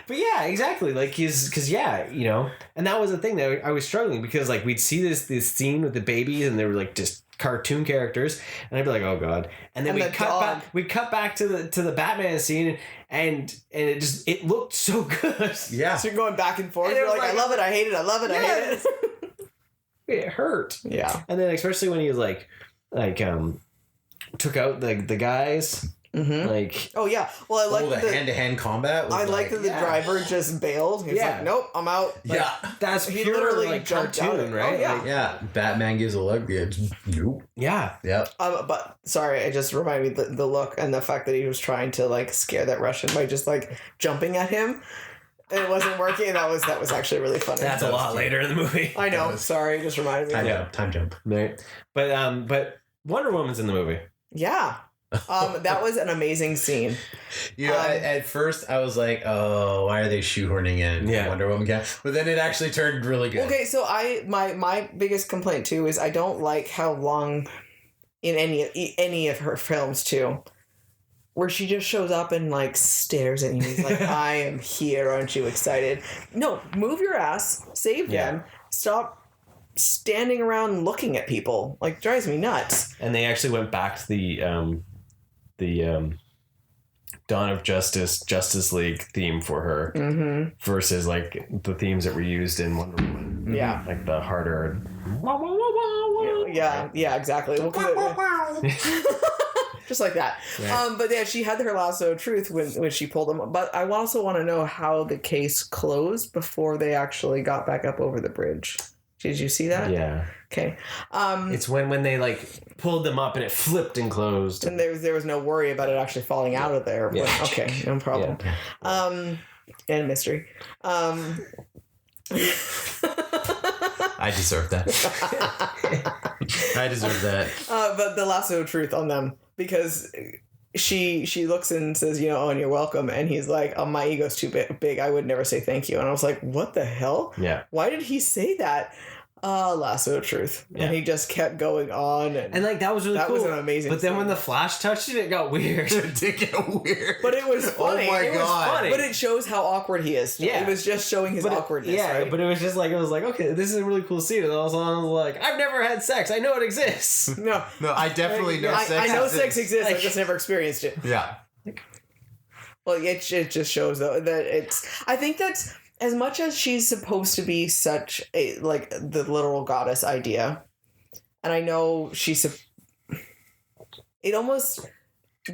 Speaker 1: But yeah, exactly. Like because and that was the thing that I was struggling because like we'd see this scene with the babies and they were like just cartoon characters and I'd be like, oh god, and then
Speaker 2: And
Speaker 1: we
Speaker 2: the
Speaker 1: cut
Speaker 2: dog.
Speaker 1: back. We cut back to the Batman scene and it looked so good.
Speaker 3: Yeah.
Speaker 2: So you're going back and forth.
Speaker 1: And it
Speaker 2: You're
Speaker 1: was
Speaker 2: like, I
Speaker 1: like-
Speaker 2: love it, I hate it, I love it, I hate it.
Speaker 1: It hurt.
Speaker 2: Yeah.
Speaker 1: And then especially when he was like took out the guys
Speaker 2: Mm-hmm.
Speaker 1: like.
Speaker 2: Oh yeah. Well, I like
Speaker 3: the
Speaker 2: that.
Speaker 3: hand-to-hand combat. Was
Speaker 2: I like that the
Speaker 1: yeah.
Speaker 2: driver just bailed. He's
Speaker 1: Yeah.
Speaker 2: like, nope, I'm out. Like,
Speaker 3: Yeah.
Speaker 1: That's
Speaker 2: He
Speaker 1: pure
Speaker 2: literally
Speaker 1: like
Speaker 2: jumped out
Speaker 1: cartoon,
Speaker 2: of it.
Speaker 1: right?
Speaker 2: Oh, yeah.
Speaker 1: Like,
Speaker 3: Yeah. Batman gives a look. Nope.
Speaker 1: yeah.
Speaker 3: Yep.
Speaker 2: But sorry, it just reminded me the look and the fact that he was trying to like scare that Russian by just like jumping at him. And it wasn't working. That was actually really funny.
Speaker 1: That's a lot later in the movie.
Speaker 2: I know.
Speaker 3: That was-
Speaker 2: Sorry, it just reminded me.
Speaker 3: Time jump.
Speaker 1: Right. But Wonder Woman's in the movie.
Speaker 2: Yeah. That was an amazing scene.
Speaker 3: At first I was like, oh, why are they shoehorning in Wonder Woman? But then it actually turned really good.
Speaker 2: Okay, so my biggest complaint too is I don't like how long in any of her films too, where she just shows up and like stares at you. He's like, I am here, aren't you excited? No, move your ass, save them, stop standing around looking at people. Like drives me nuts.
Speaker 1: And they actually went back to the Dawn of Justice League theme for her versus like the themes that were used in Wonder Woman.
Speaker 2: Yeah.
Speaker 1: Like the harder.
Speaker 2: Yeah, exactly. Well, 'cause just like that.
Speaker 1: Right.
Speaker 2: But yeah, she had her lasso of truth when she pulled them. But I also want to know how the case closed before they actually got back up over the bridge. Did you see that?
Speaker 1: Yeah.
Speaker 2: Okay.
Speaker 1: It's when they like pulled them up and it flipped and closed.
Speaker 2: And there was no worry about it actually falling out of there.
Speaker 1: Yeah.
Speaker 2: But, okay, no problem. And mystery.
Speaker 3: I deserve that. I deserve that.
Speaker 2: But the lasso of truth on them, because she looks and says, oh, and you're welcome. And he's like, oh, my ego's too big. I would never say thank you. And I was like, what the hell?
Speaker 1: Yeah.
Speaker 2: Why did he say that? Lasso of truth.
Speaker 1: Yeah.
Speaker 2: And he just kept going on.
Speaker 1: And like that was really
Speaker 2: That
Speaker 1: cool.
Speaker 2: was an amazing
Speaker 1: But then
Speaker 2: scene.
Speaker 1: when the Flash touched it, it got weird.
Speaker 3: It did get weird.
Speaker 2: But it was funny.
Speaker 3: Oh my
Speaker 2: It was
Speaker 3: God.
Speaker 1: funny.
Speaker 2: But it shows how awkward he is.
Speaker 1: Yeah.
Speaker 2: It was just showing his awkwardness. right?
Speaker 1: but it was just like it was like, okay, this is a really cool scene. And all of a sudden I was like, I've never had sex. I know it exists.
Speaker 2: No.
Speaker 3: No, I definitely know
Speaker 2: I
Speaker 3: sex
Speaker 2: know
Speaker 3: exists.
Speaker 2: sex exists.
Speaker 1: Like-
Speaker 2: I've just never experienced it.
Speaker 3: Yeah.
Speaker 2: Well, it just shows though that it's. I think that's as much as she's supposed to be such a like the literal goddess idea, and I know she's. It almost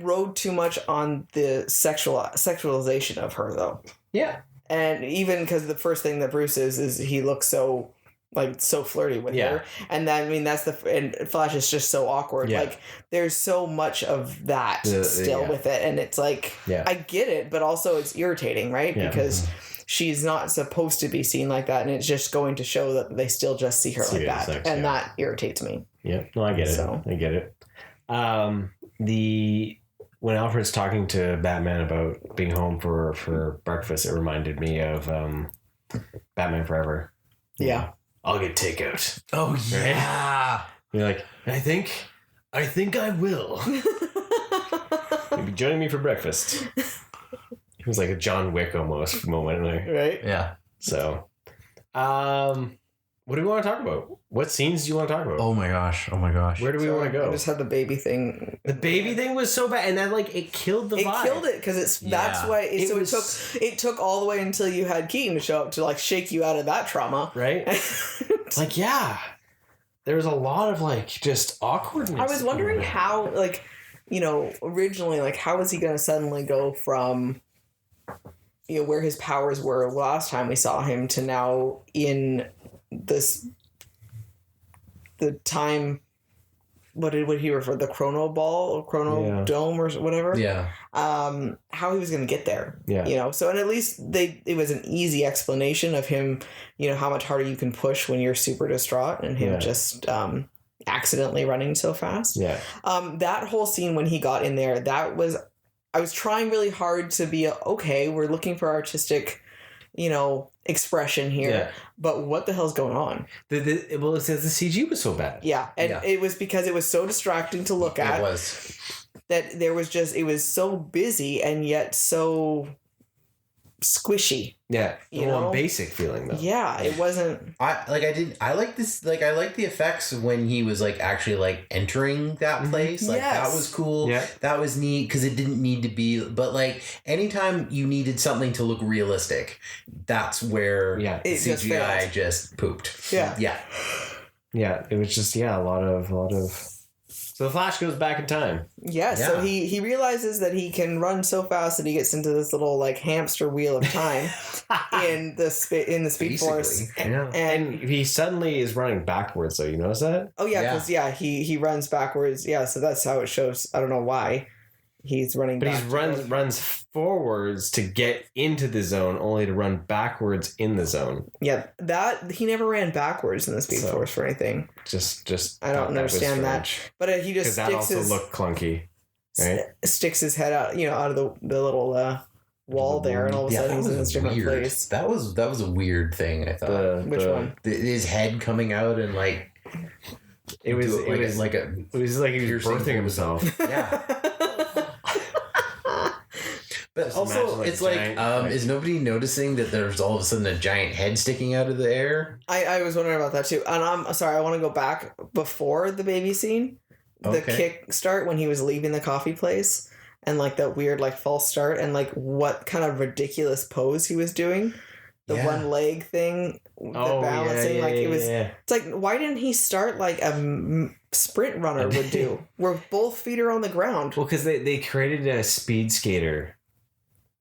Speaker 2: rode too much on the sexualization of her though.
Speaker 1: Yeah.
Speaker 2: And even because the first thing that Bruce is he looks so flirty with her, and then I mean that's and Flash is just so awkward.
Speaker 1: Yeah.
Speaker 2: Like there's so much of that still with it, and it's like I get it, but also it's irritating, right?
Speaker 1: Yeah.
Speaker 2: Because she's not supposed to be seen like that, and it's just going to show that they still just see her like that, and that irritates me.
Speaker 1: Yeah, no, I get it. I get it. When Alfred's talking to Batman about being home for breakfast, it reminded me of Batman Forever.
Speaker 2: Yeah.
Speaker 1: I'll get takeout.
Speaker 3: Oh yeah.
Speaker 1: You're like, I think I will. You'll be joining me for breakfast. It was like a John Wick almost moment,
Speaker 2: right?
Speaker 3: Yeah.
Speaker 1: So, what do we want to talk about? What scenes do you want to talk about?
Speaker 3: Oh my gosh.
Speaker 1: Where do we want to go?
Speaker 2: I just had the baby thing.
Speaker 1: The baby thing was so bad, and then like it killed the vibe.
Speaker 2: It killed it because that's why. It took all the way until you had Keaton to show up to like shake you out of that trauma,
Speaker 1: right? It's like there was a lot of like just awkwardness.
Speaker 2: I was wondering how originally how was he going to suddenly go from where his powers were last time we saw him to now in the time. What did he refer the Chrono Ball or Chrono Dome or whatever?
Speaker 3: Yeah.
Speaker 2: How he was going to get there.
Speaker 1: Yeah.
Speaker 2: So, and at least it was an easy explanation of him, how much harder you can push when you're super distraught and him just accidentally running so fast.
Speaker 1: Yeah.
Speaker 2: That whole scene when he got in there, I was trying really hard to be okay, we're looking for artistic, expression here, but what the hell's going on?
Speaker 1: Well, it says the CG was so bad.
Speaker 2: Yeah, and it was because it was so distracting to look at.
Speaker 3: It was.
Speaker 2: That there was it was so busy and yet so squishy.
Speaker 1: Yeah, basic feeling though.
Speaker 2: Yeah, it wasn't.
Speaker 3: I like this. Like I like the effects when he was like actually like entering that place. Like that was cool.
Speaker 1: Yeah,
Speaker 3: that was neat because it didn't need to be. But like anytime you needed something to look realistic, that's where CGI just pooped.
Speaker 2: Yeah,
Speaker 1: yeah. It was just a lot of. So the Flash goes back in time.
Speaker 2: Yeah, so he realizes that he can run so fast that he gets into this little like hamster wheel of time in the Speed Force.
Speaker 1: Yeah. And he suddenly is running backwards, so you notice that?
Speaker 2: Oh yeah, because he runs backwards. Yeah, so that's how it shows. I don't know why he's running
Speaker 1: but he runs forwards to get into the zone only to run backwards in the zone.
Speaker 2: Yeah, that he never ran backwards in the Speed Force for anything.
Speaker 1: Just
Speaker 2: I don't understand that. But he just
Speaker 1: that also looked clunky, right?
Speaker 2: Sticks his head out, out of the little wall there, and all of a sudden he's in this different place.
Speaker 3: That was a weird thing. I thought.
Speaker 2: Which one?
Speaker 3: His head coming out and like.
Speaker 1: It was like he was birthing himself.
Speaker 3: Yeah. But also, it's is nobody noticing that there's all of a sudden a giant head sticking out of the air?
Speaker 2: I was wondering about that too. And I'm sorry, I want to go back before the baby scene. The kick start when he was leaving the coffee place and like that weird like false start and like what kind of ridiculous pose he was doing. The one leg thing, the balancing, it's like, why didn't he start like a sprint runner would do, where both feet are on the ground?
Speaker 1: Well, because they created a speed skater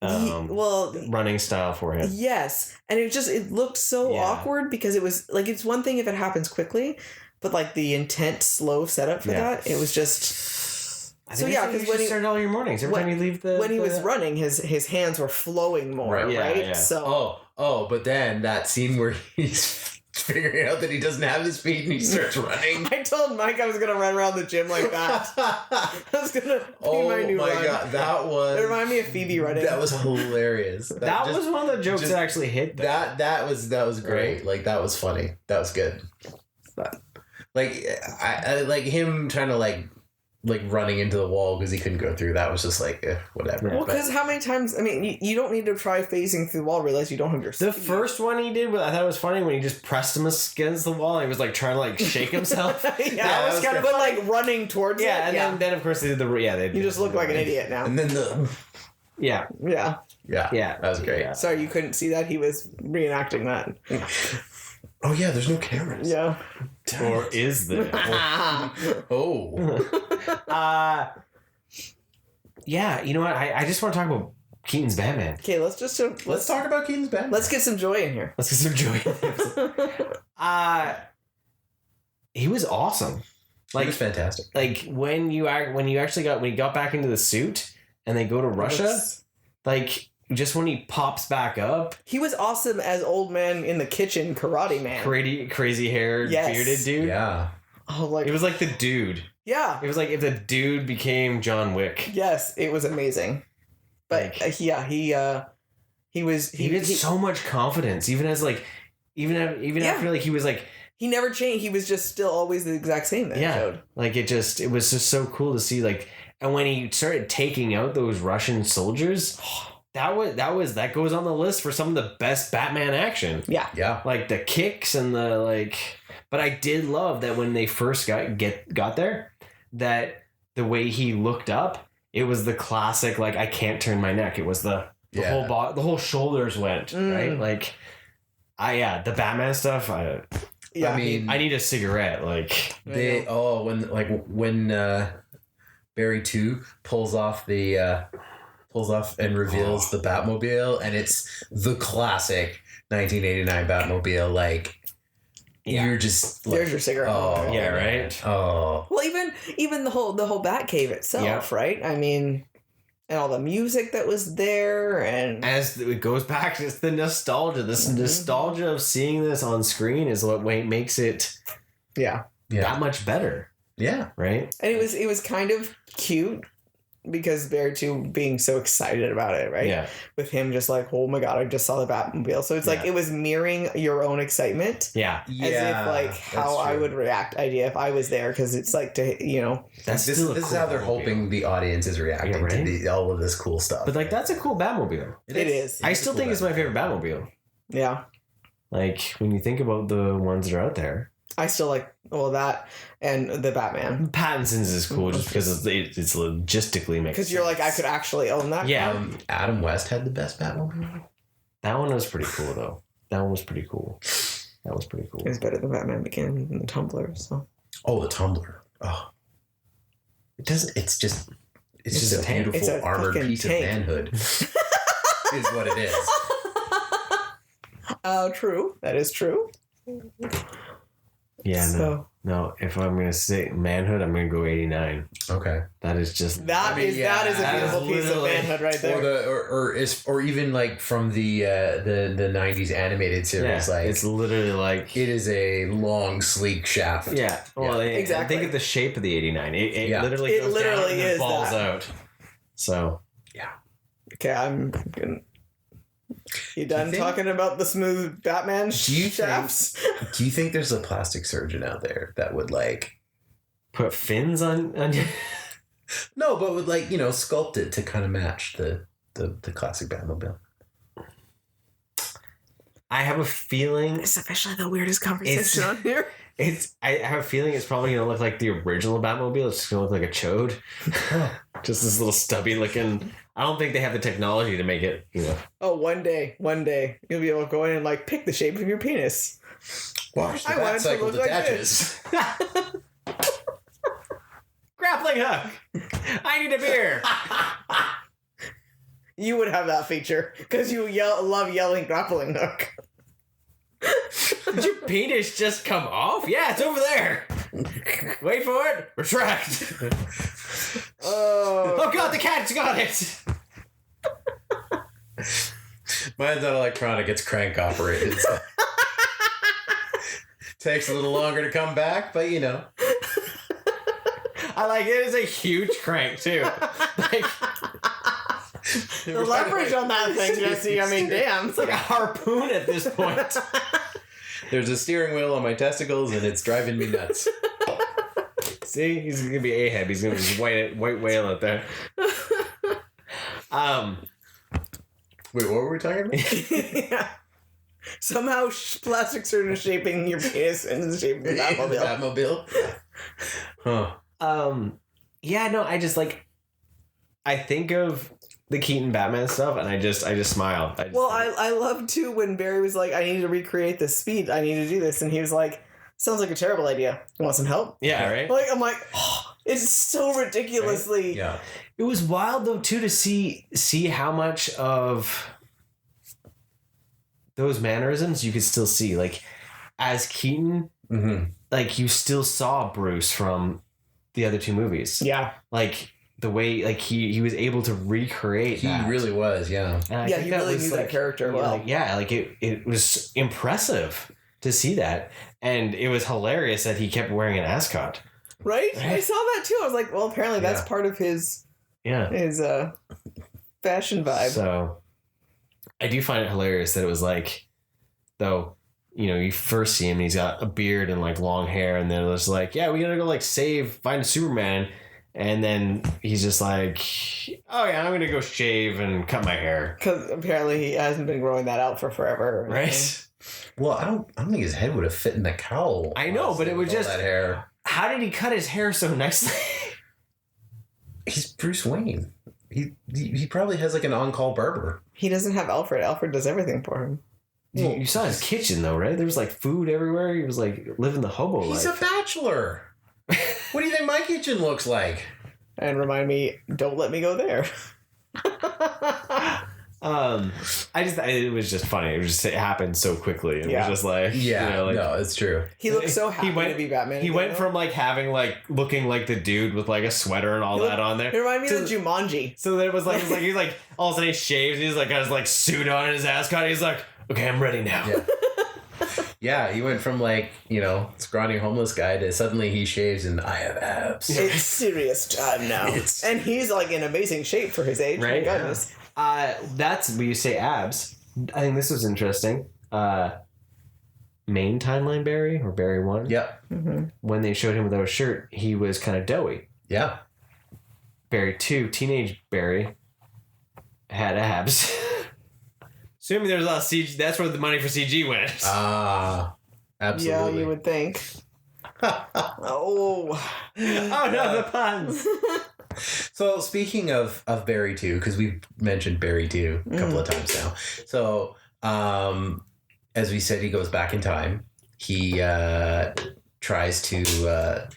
Speaker 1: running style for him.
Speaker 2: Yes. And it looked so awkward because it was like, it's one thing if it happens quickly, but like the intense slow setup for that, it was just...
Speaker 1: because when you start all your mornings, every time you leave
Speaker 2: when he was running, his hands were flowing more, right?
Speaker 1: Yeah.
Speaker 2: So
Speaker 3: but then that scene where he's figuring out that he doesn't have his feet and he starts running.
Speaker 2: I told Mike I was gonna run around the gym like that. I was gonna be my new run.
Speaker 3: God, that was.
Speaker 2: It reminded me of Phoebe running.
Speaker 3: That was hilarious.
Speaker 1: That was one of the jokes that actually hit.
Speaker 3: That was great.
Speaker 1: Right?
Speaker 3: Like that was funny. That was good. But like I like him trying to like running into the wall because he couldn't go through. That was just like whatever.
Speaker 2: Well, because how many times? I mean, you don't need to try phasing through the wall. Realize you don't have your speed.
Speaker 1: The first one he did, I thought it was funny when he just pressed him against the wall and he was like trying to like shake himself.
Speaker 2: That was kind of, but like running towards it.
Speaker 1: And then of course they did
Speaker 2: you just look like an idiot now.
Speaker 3: And then the
Speaker 2: yeah,
Speaker 3: that was great.
Speaker 1: Yeah.
Speaker 2: Sorry, you couldn't see that. He was reenacting that.
Speaker 3: Oh yeah, there's no cameras.
Speaker 2: Yeah.
Speaker 1: Or is there? yeah, you know what? I just want to talk about Keaton's Batman.
Speaker 2: Okay, let's
Speaker 3: talk about Keaton's Batman.
Speaker 2: Let's get some joy in here.
Speaker 1: Let's get some joy. He was awesome.
Speaker 3: Like, he was fantastic.
Speaker 1: Like when he got back into the suit and they go to Russia, like just when he pops back up,
Speaker 2: he was awesome as old man in the kitchen, karate man,
Speaker 1: crazy haired, bearded dude.
Speaker 3: Yeah.
Speaker 2: Oh, like
Speaker 1: it was like the dude.
Speaker 2: Yeah.
Speaker 1: It was like if the dude became John Wick.
Speaker 2: Yes, it was amazing. But he had
Speaker 1: so much confidence, even as like after like he was like.
Speaker 2: He never changed. He was just still always the exact same.
Speaker 1: Like it was just so cool to see. Like, and when he started taking out those Russian soldiers, that goes on the list for some of the best Batman action.
Speaker 3: Yeah.
Speaker 1: Like the kicks and the like. But I did love that when they first got there, that the way he looked up, it was the classic like I can't turn my neck. It was the whole shoulders went right. Like, the Batman stuff.
Speaker 2: Yeah,
Speaker 3: I mean,
Speaker 1: I need a cigarette. Like
Speaker 3: when Barry 2 pulls off and reveals the Batmobile, and it's the classic 1989 Batmobile. Like, you're just like,
Speaker 2: there's your cigarette.
Speaker 1: Oh, yeah, right.
Speaker 3: Oh,
Speaker 2: well, even the whole Batcave itself, right? I mean. And all the music that was there, and
Speaker 1: as it goes back, it's the nostalgia. This nostalgia of seeing this on screen is what makes it, that much better.
Speaker 3: Yeah,
Speaker 1: right.
Speaker 2: And it was kind of cute because Bear 2 being so excited about it, right?
Speaker 1: Yeah.
Speaker 2: With him just like, oh my god, I just saw the Batmobile. So it's like it was mirroring your own excitement.
Speaker 1: Yeah.
Speaker 2: As if like how I would react if I was there, because it's like
Speaker 3: this is how they're hoping the audience is reacting to all of this cool stuff.
Speaker 1: But like that's a cool Batmobile.
Speaker 2: It is.
Speaker 1: I still think it's my favorite Batmobile.
Speaker 2: Yeah.
Speaker 1: Like when you think about the ones that are out there.
Speaker 2: I still like that and the Batman.
Speaker 1: Pattinson's is cool just because it's logistically mixed.
Speaker 2: Because you're like, I could actually own that.
Speaker 1: Yeah.
Speaker 3: Adam West had the best Batmobile.
Speaker 1: That one was pretty cool though. That one was pretty cool. That was pretty cool.
Speaker 2: It's better than Batman Begins and the Tumbler. So.
Speaker 3: Oh, the Tumbler. Oh. It doesn't. It's just a beautiful armored piece of manhood. Is what it is.
Speaker 2: True. That is true.
Speaker 1: Yeah, no. If I'm gonna say manhood, I'm gonna go 89.
Speaker 3: Okay,
Speaker 1: that is just
Speaker 2: that is a beautiful piece of manhood right there.
Speaker 3: Or even like from the 90s animated series, like
Speaker 1: it's literally like
Speaker 3: it is a long sleek shaft.
Speaker 2: Yeah,
Speaker 1: well,
Speaker 2: exactly.
Speaker 1: Think of the shape of the 89. It literally goes down and
Speaker 2: is
Speaker 1: falls
Speaker 2: that.
Speaker 1: out. So
Speaker 3: yeah.
Speaker 2: Okay, I'm gonna. You done talking about the smooth Batman shafts?
Speaker 3: Do you think there's a plastic surgeon out there that would like
Speaker 1: put fins on you?
Speaker 3: No, but would like, sculpt it to kind of match the classic Batmobile?
Speaker 1: I have a feeling
Speaker 2: it's officially the weirdest conversation on here.
Speaker 1: I have a feeling it's probably gonna look like the original Batmobile. It's just gonna look like a chode. Just this little stubby looking. I don't think they have the technology to make it,
Speaker 2: Oh, one day you'll be able to go in and like pick the shape of your penis.
Speaker 3: Watch the bat cycle detaches.
Speaker 1: Grappling hook. I need a beer.
Speaker 2: You would have that feature because you love yelling grappling hook.
Speaker 1: Did your penis just come off? Yeah, it's over there. Wait for it. Retract. Oh god, the cat's got it.
Speaker 3: Mine's not electronic, it's crank operated. So. Takes a little longer to come back, but
Speaker 1: I like it is a huge crank too. Like
Speaker 2: the leverage on that thing, Jesse. I mean, damn.
Speaker 1: It's like a harpoon at this point.
Speaker 3: There's a steering wheel on my testicles and it's driving me nuts.
Speaker 1: See, he's gonna be Ahab. He's gonna be white whale out there.
Speaker 3: Wait, what were we talking about?
Speaker 2: Yeah. Somehow plastic surgeon shaping your penis in the shape of the Batmobile.
Speaker 3: Huh.
Speaker 1: Yeah, no, I just like I think of the Keaton Batman stuff and I just smile.
Speaker 2: I love too when Barry was like, I need to recreate this speed. I need to do this. And he was like, sounds like a terrible idea. You want some help?
Speaker 1: Yeah, right?
Speaker 2: Like, I'm like, oh, It's so ridiculously.
Speaker 3: Yeah.
Speaker 1: It was wild though too to see how much of those mannerisms you could still see. Like as Keaton,
Speaker 3: Mm-hmm.
Speaker 1: like you still saw Bruce from the other two movies.
Speaker 2: Yeah.
Speaker 1: Like the way like he was able to recreate
Speaker 3: He
Speaker 1: that.
Speaker 3: really was, yeah.
Speaker 1: And I
Speaker 2: Yeah,
Speaker 1: think
Speaker 2: he
Speaker 1: that
Speaker 2: really
Speaker 1: was,
Speaker 2: knew that character well.
Speaker 1: Like it was impressive to see that. And it was hilarious that he kept wearing an ascot.
Speaker 2: Right? I
Speaker 1: Right.
Speaker 2: saw that too. I was like, well, apparently that's
Speaker 3: Yeah.
Speaker 2: part of his
Speaker 1: Yeah.
Speaker 2: fashion vibe.
Speaker 1: So I do find it hilarious that it was like, though, you know, you first see him and he's got a beard and like long hair, and then it was like, yeah, we gotta go like find Superman. And then he's just like, oh yeah, I'm gonna go shave and cut my hair.
Speaker 2: Because apparently he hasn't been growing that out for forever. or anything.
Speaker 1: Right?
Speaker 3: Well, I don't think his head would have fit in the cowl.
Speaker 1: I know, but it
Speaker 3: with
Speaker 1: was
Speaker 3: all
Speaker 1: just-
Speaker 3: that hair.
Speaker 1: How did he cut his hair so nicely?
Speaker 3: He's Bruce Wayne. He probably has like an on-call barber.
Speaker 2: He doesn't have Alfred. Alfred does everything for him.
Speaker 1: You saw his kitchen though, right? There was like food everywhere. He was like living the hobo
Speaker 3: He's
Speaker 1: life.
Speaker 3: a bachelor. What do you think my kitchen looks like?
Speaker 2: And remind me, don't let me go there.
Speaker 1: It was just funny. It happened so quickly. It
Speaker 2: Yeah.
Speaker 1: was just like,
Speaker 3: Yeah,
Speaker 1: you know, like,
Speaker 3: no, it's true.
Speaker 2: He looks so happy
Speaker 1: went-
Speaker 2: to be Batman.
Speaker 1: he
Speaker 2: again,
Speaker 1: went
Speaker 2: though.
Speaker 1: from like having like looking like the dude with like a sweater and all
Speaker 2: He
Speaker 1: that on
Speaker 2: It
Speaker 1: there.
Speaker 2: reminded me of
Speaker 1: to-
Speaker 2: Jumanji.
Speaker 1: So there was like, he's like all of a sudden he shaves. And he's like got his like suit on and his ascot. He's like, okay, I'm ready now.
Speaker 3: Yeah. Yeah, he went from like, you know, scrawny homeless guy to suddenly he shaves and I have abs.
Speaker 2: It's serious time now.
Speaker 3: It's-
Speaker 2: And he's like in amazing shape for his age.
Speaker 1: Right?
Speaker 2: My goodness.
Speaker 1: That's when you say abs. I think this was interesting. Main timeline Barry or Barry 1.
Speaker 3: Yep.
Speaker 2: Mm-hmm.
Speaker 1: When they showed him without a shirt, he was kind of doughy.
Speaker 3: Yeah.
Speaker 1: Barry 2, teenage Barry, had abs. Assuming there's a lot of CG, that's where the money for CG went.
Speaker 3: Ah, absolutely.
Speaker 2: Yeah, you would think. Oh.
Speaker 1: Oh no, the puns.
Speaker 3: So speaking of Barry 2, because we've mentioned Barry 2 a couple of times now. So as we said, he goes back in time. He tries to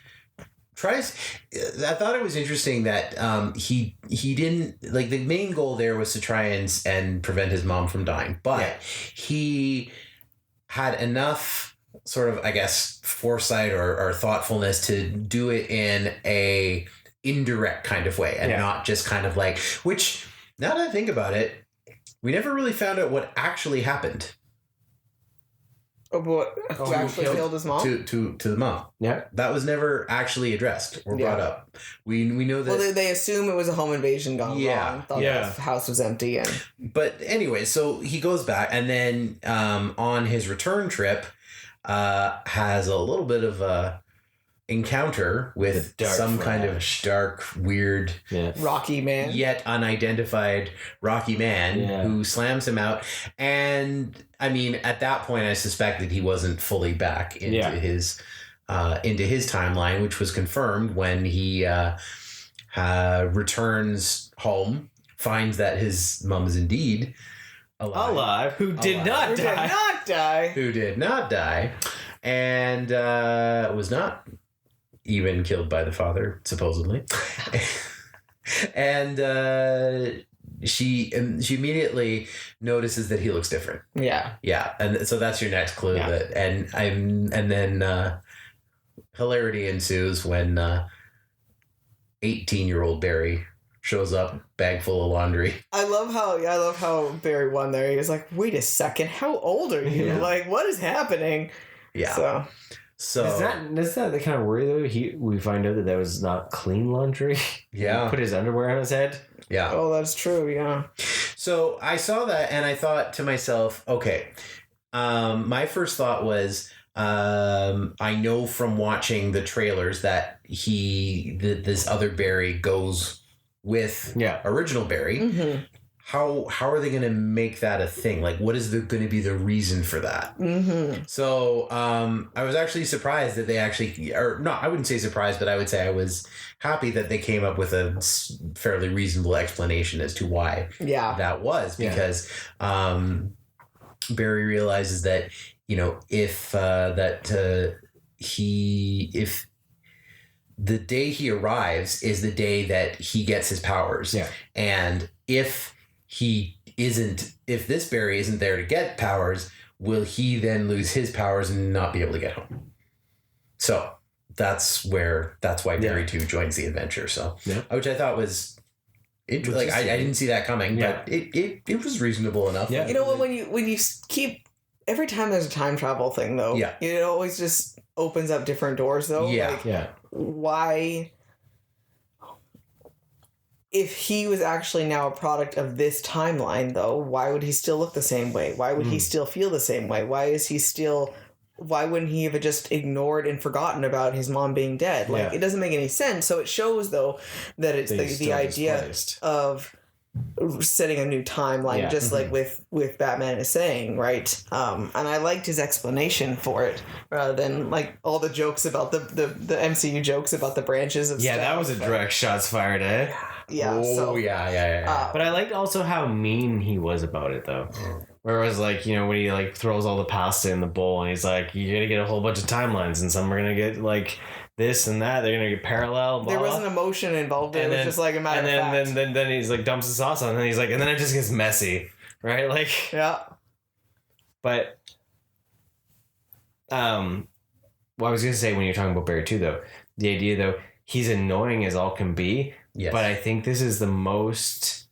Speaker 3: I thought it was interesting that he didn't, like, the main goal there was to try and prevent his mom from dying, but
Speaker 1: Yeah.
Speaker 3: he had enough sort of, I guess, foresight or thoughtfulness to do it in a indirect kind of way and
Speaker 1: Yeah.
Speaker 3: not just kind of like, which, now that I think about it, we never really found out what actually happened
Speaker 2: Oh, what? Who
Speaker 1: who
Speaker 2: actually
Speaker 1: killed-
Speaker 2: killed his mom?
Speaker 3: to the mom.
Speaker 1: Yeah.
Speaker 3: That was never actually addressed or brought
Speaker 2: Yeah.
Speaker 3: up. We know that.
Speaker 2: Well, they assume it was a home invasion gone
Speaker 3: Yeah,
Speaker 2: wrong. Thought
Speaker 1: yeah.
Speaker 2: the house was empty and
Speaker 3: But anyway, so he goes back and then on his return trip has a little bit of a encounter with
Speaker 1: The dark
Speaker 3: some kind of
Speaker 1: Flash.
Speaker 3: dark, weird,
Speaker 1: Yeah.
Speaker 2: Rocky Man.
Speaker 3: yet unidentified Rocky Man
Speaker 1: Yeah.
Speaker 3: who slams him out. And I mean, at that point, I suspected he wasn't fully back into
Speaker 1: Yeah.
Speaker 3: his timeline, which was confirmed when he returns home, finds that his mom is indeed alive.
Speaker 1: Who did
Speaker 3: Alive.
Speaker 1: not
Speaker 2: Who did
Speaker 1: die.
Speaker 2: not die.
Speaker 3: Who did not die, and was not even killed by the father, supposedly. And she immediately notices that he looks different.
Speaker 2: Yeah.
Speaker 3: Yeah, and so that's your next clue.
Speaker 1: Yeah.
Speaker 3: And then hilarity ensues when 18-year-old Barry shows up, bag full of laundry.
Speaker 2: I love how Barry won there. He was like, wait a second, how old are you?
Speaker 1: Yeah.
Speaker 2: Like, what is happening?
Speaker 3: Yeah.
Speaker 2: So
Speaker 3: So
Speaker 1: Is that the kind of worry though? We find out that was not clean laundry.
Speaker 3: yeah,
Speaker 1: He put his underwear on his head.
Speaker 3: yeah.
Speaker 2: oh, that's true, yeah.
Speaker 3: So I saw that and I thought to myself, okay, my first thought was, I know from watching the trailers that this other Barry goes with
Speaker 1: Yeah.
Speaker 3: original Barry.
Speaker 2: Mm-hmm.
Speaker 3: How are they going to make that a thing? Like, what is going to be the reason for that?
Speaker 2: Mm-hmm.
Speaker 3: So I was actually surprised that they actually, or not, I wouldn't say surprised, but I would say I was happy that they came up with a fairly reasonable explanation as to why
Speaker 2: Yeah.
Speaker 3: that was,
Speaker 1: Yeah.
Speaker 3: because Barry realizes that, you know, if the day he arrives is the day that he gets his powers.
Speaker 1: Yeah.
Speaker 3: And if this Barry isn't there to get powers, will he then lose his powers and not be able to get home? So that's why Barry 2 joins the adventure. So, which I thought was like, I didn't see that coming, but it was reasonable enough.
Speaker 1: Yeah.
Speaker 2: You know what? When you keep every time there's a time travel thing, though, it always just opens up different doors, though.
Speaker 3: Yeah.
Speaker 2: Like, why? If he was actually now a product of this timeline, though, why would he still look the same way? Why would he still feel the same way? Why wouldn't he have just ignored and forgotten about his mom being dead? Like, it doesn't make any sense. So it shows, though, that it's the idea of setting a new timeline, just like with Batman is saying, right? And I liked his explanation for it, rather than like all the jokes about the MCU jokes about the branches of stuff.
Speaker 1: That was a direct shots fired, eh?
Speaker 2: Yeah.
Speaker 1: But I liked also how mean he was about it, though. Where it was like, you know, when he like throws all the pasta in the bowl and he's like, you're gonna get a whole bunch of timelines and some are gonna get like this and that, they're gonna get parallel. Blah,
Speaker 2: there wasn't emotion involved. It was just like a matter of fact.
Speaker 1: And then he's like dumps the sauce on, and then he's like, and then it just gets messy, right? Like, But, what I was gonna say when you're talking about Barry 2, though, the idea though, he's annoying as all can be. Yes. But I think this is the most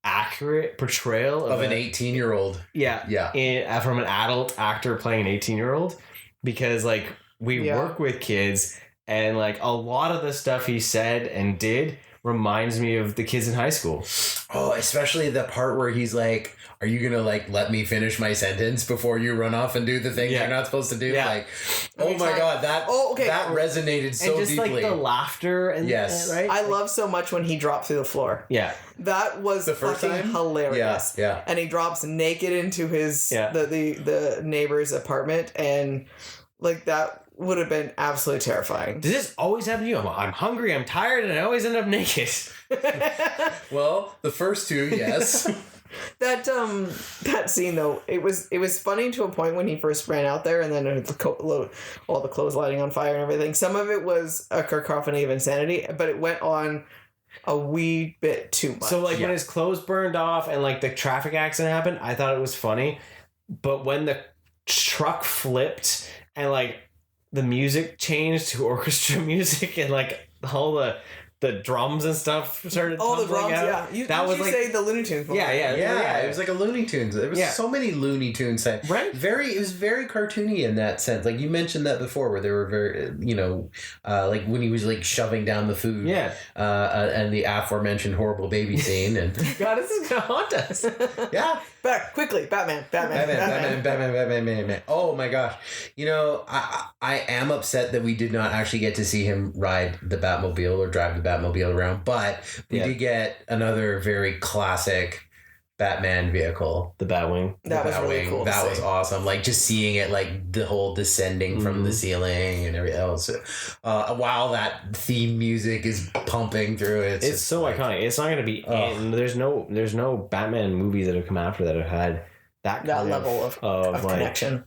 Speaker 1: accurate portrayal
Speaker 3: of an 18-year-old.
Speaker 1: From an adult actor playing an 18-year-old, because like we work with kids, and like a lot of the stuff he said and did reminds me of the kids in high school.
Speaker 3: Oh, especially the part where he's like, are you gonna like let me finish my sentence before you run off and do the thing you're not supposed to do? Like, oh my god, that resonated so
Speaker 1: and just
Speaker 3: deeply.
Speaker 1: Like the laughter and right.
Speaker 2: I love so much when he dropped through the floor. That was the first fucking hilarious. And he drops naked into his the neighbor's apartment, and like that would have been absolutely terrifying.
Speaker 1: Does this always happen to you? I'm hungry, I'm tired, and I always end up naked.
Speaker 3: Well, the first two, yes.
Speaker 2: That scene though, it was funny to a point when he first ran out there, and then all the clothes lighting on fire and everything. Some of it was a cacophony of insanity, but it went on a wee bit too much.
Speaker 1: So like when his clothes burned off and like the traffic accident happened, I thought it was funny, but when the truck flipped and like the music changed to orchestra music and like all the drums and stuff started.
Speaker 2: Oh, the drums,
Speaker 1: out.
Speaker 2: You
Speaker 1: say
Speaker 2: the Looney Tunes movie.
Speaker 3: Yeah. It was like a Looney Tunes. There was so many Looney Tunes that
Speaker 1: right.
Speaker 3: It was very cartoony in that sense. Like you mentioned that before, where they were very, like when he was like shoving down the food. And the aforementioned horrible baby scene. And
Speaker 1: God, this is gonna haunt us.
Speaker 2: Back quickly, Batman.
Speaker 3: Oh my gosh! I am upset that we did not actually get to see him ride the Batmobile or drive the Batmobile around, but we did get another very classic Batman vehicle,
Speaker 1: the Batwing.
Speaker 2: That was really cool.
Speaker 3: That was awesome. Like just seeing it, like the whole descending from the ceiling and everything else. While that theme music is pumping through it,
Speaker 1: it's so iconic. It's not going to be. There's no Batman movies that have come after that have had that
Speaker 2: level of
Speaker 1: like,
Speaker 2: connection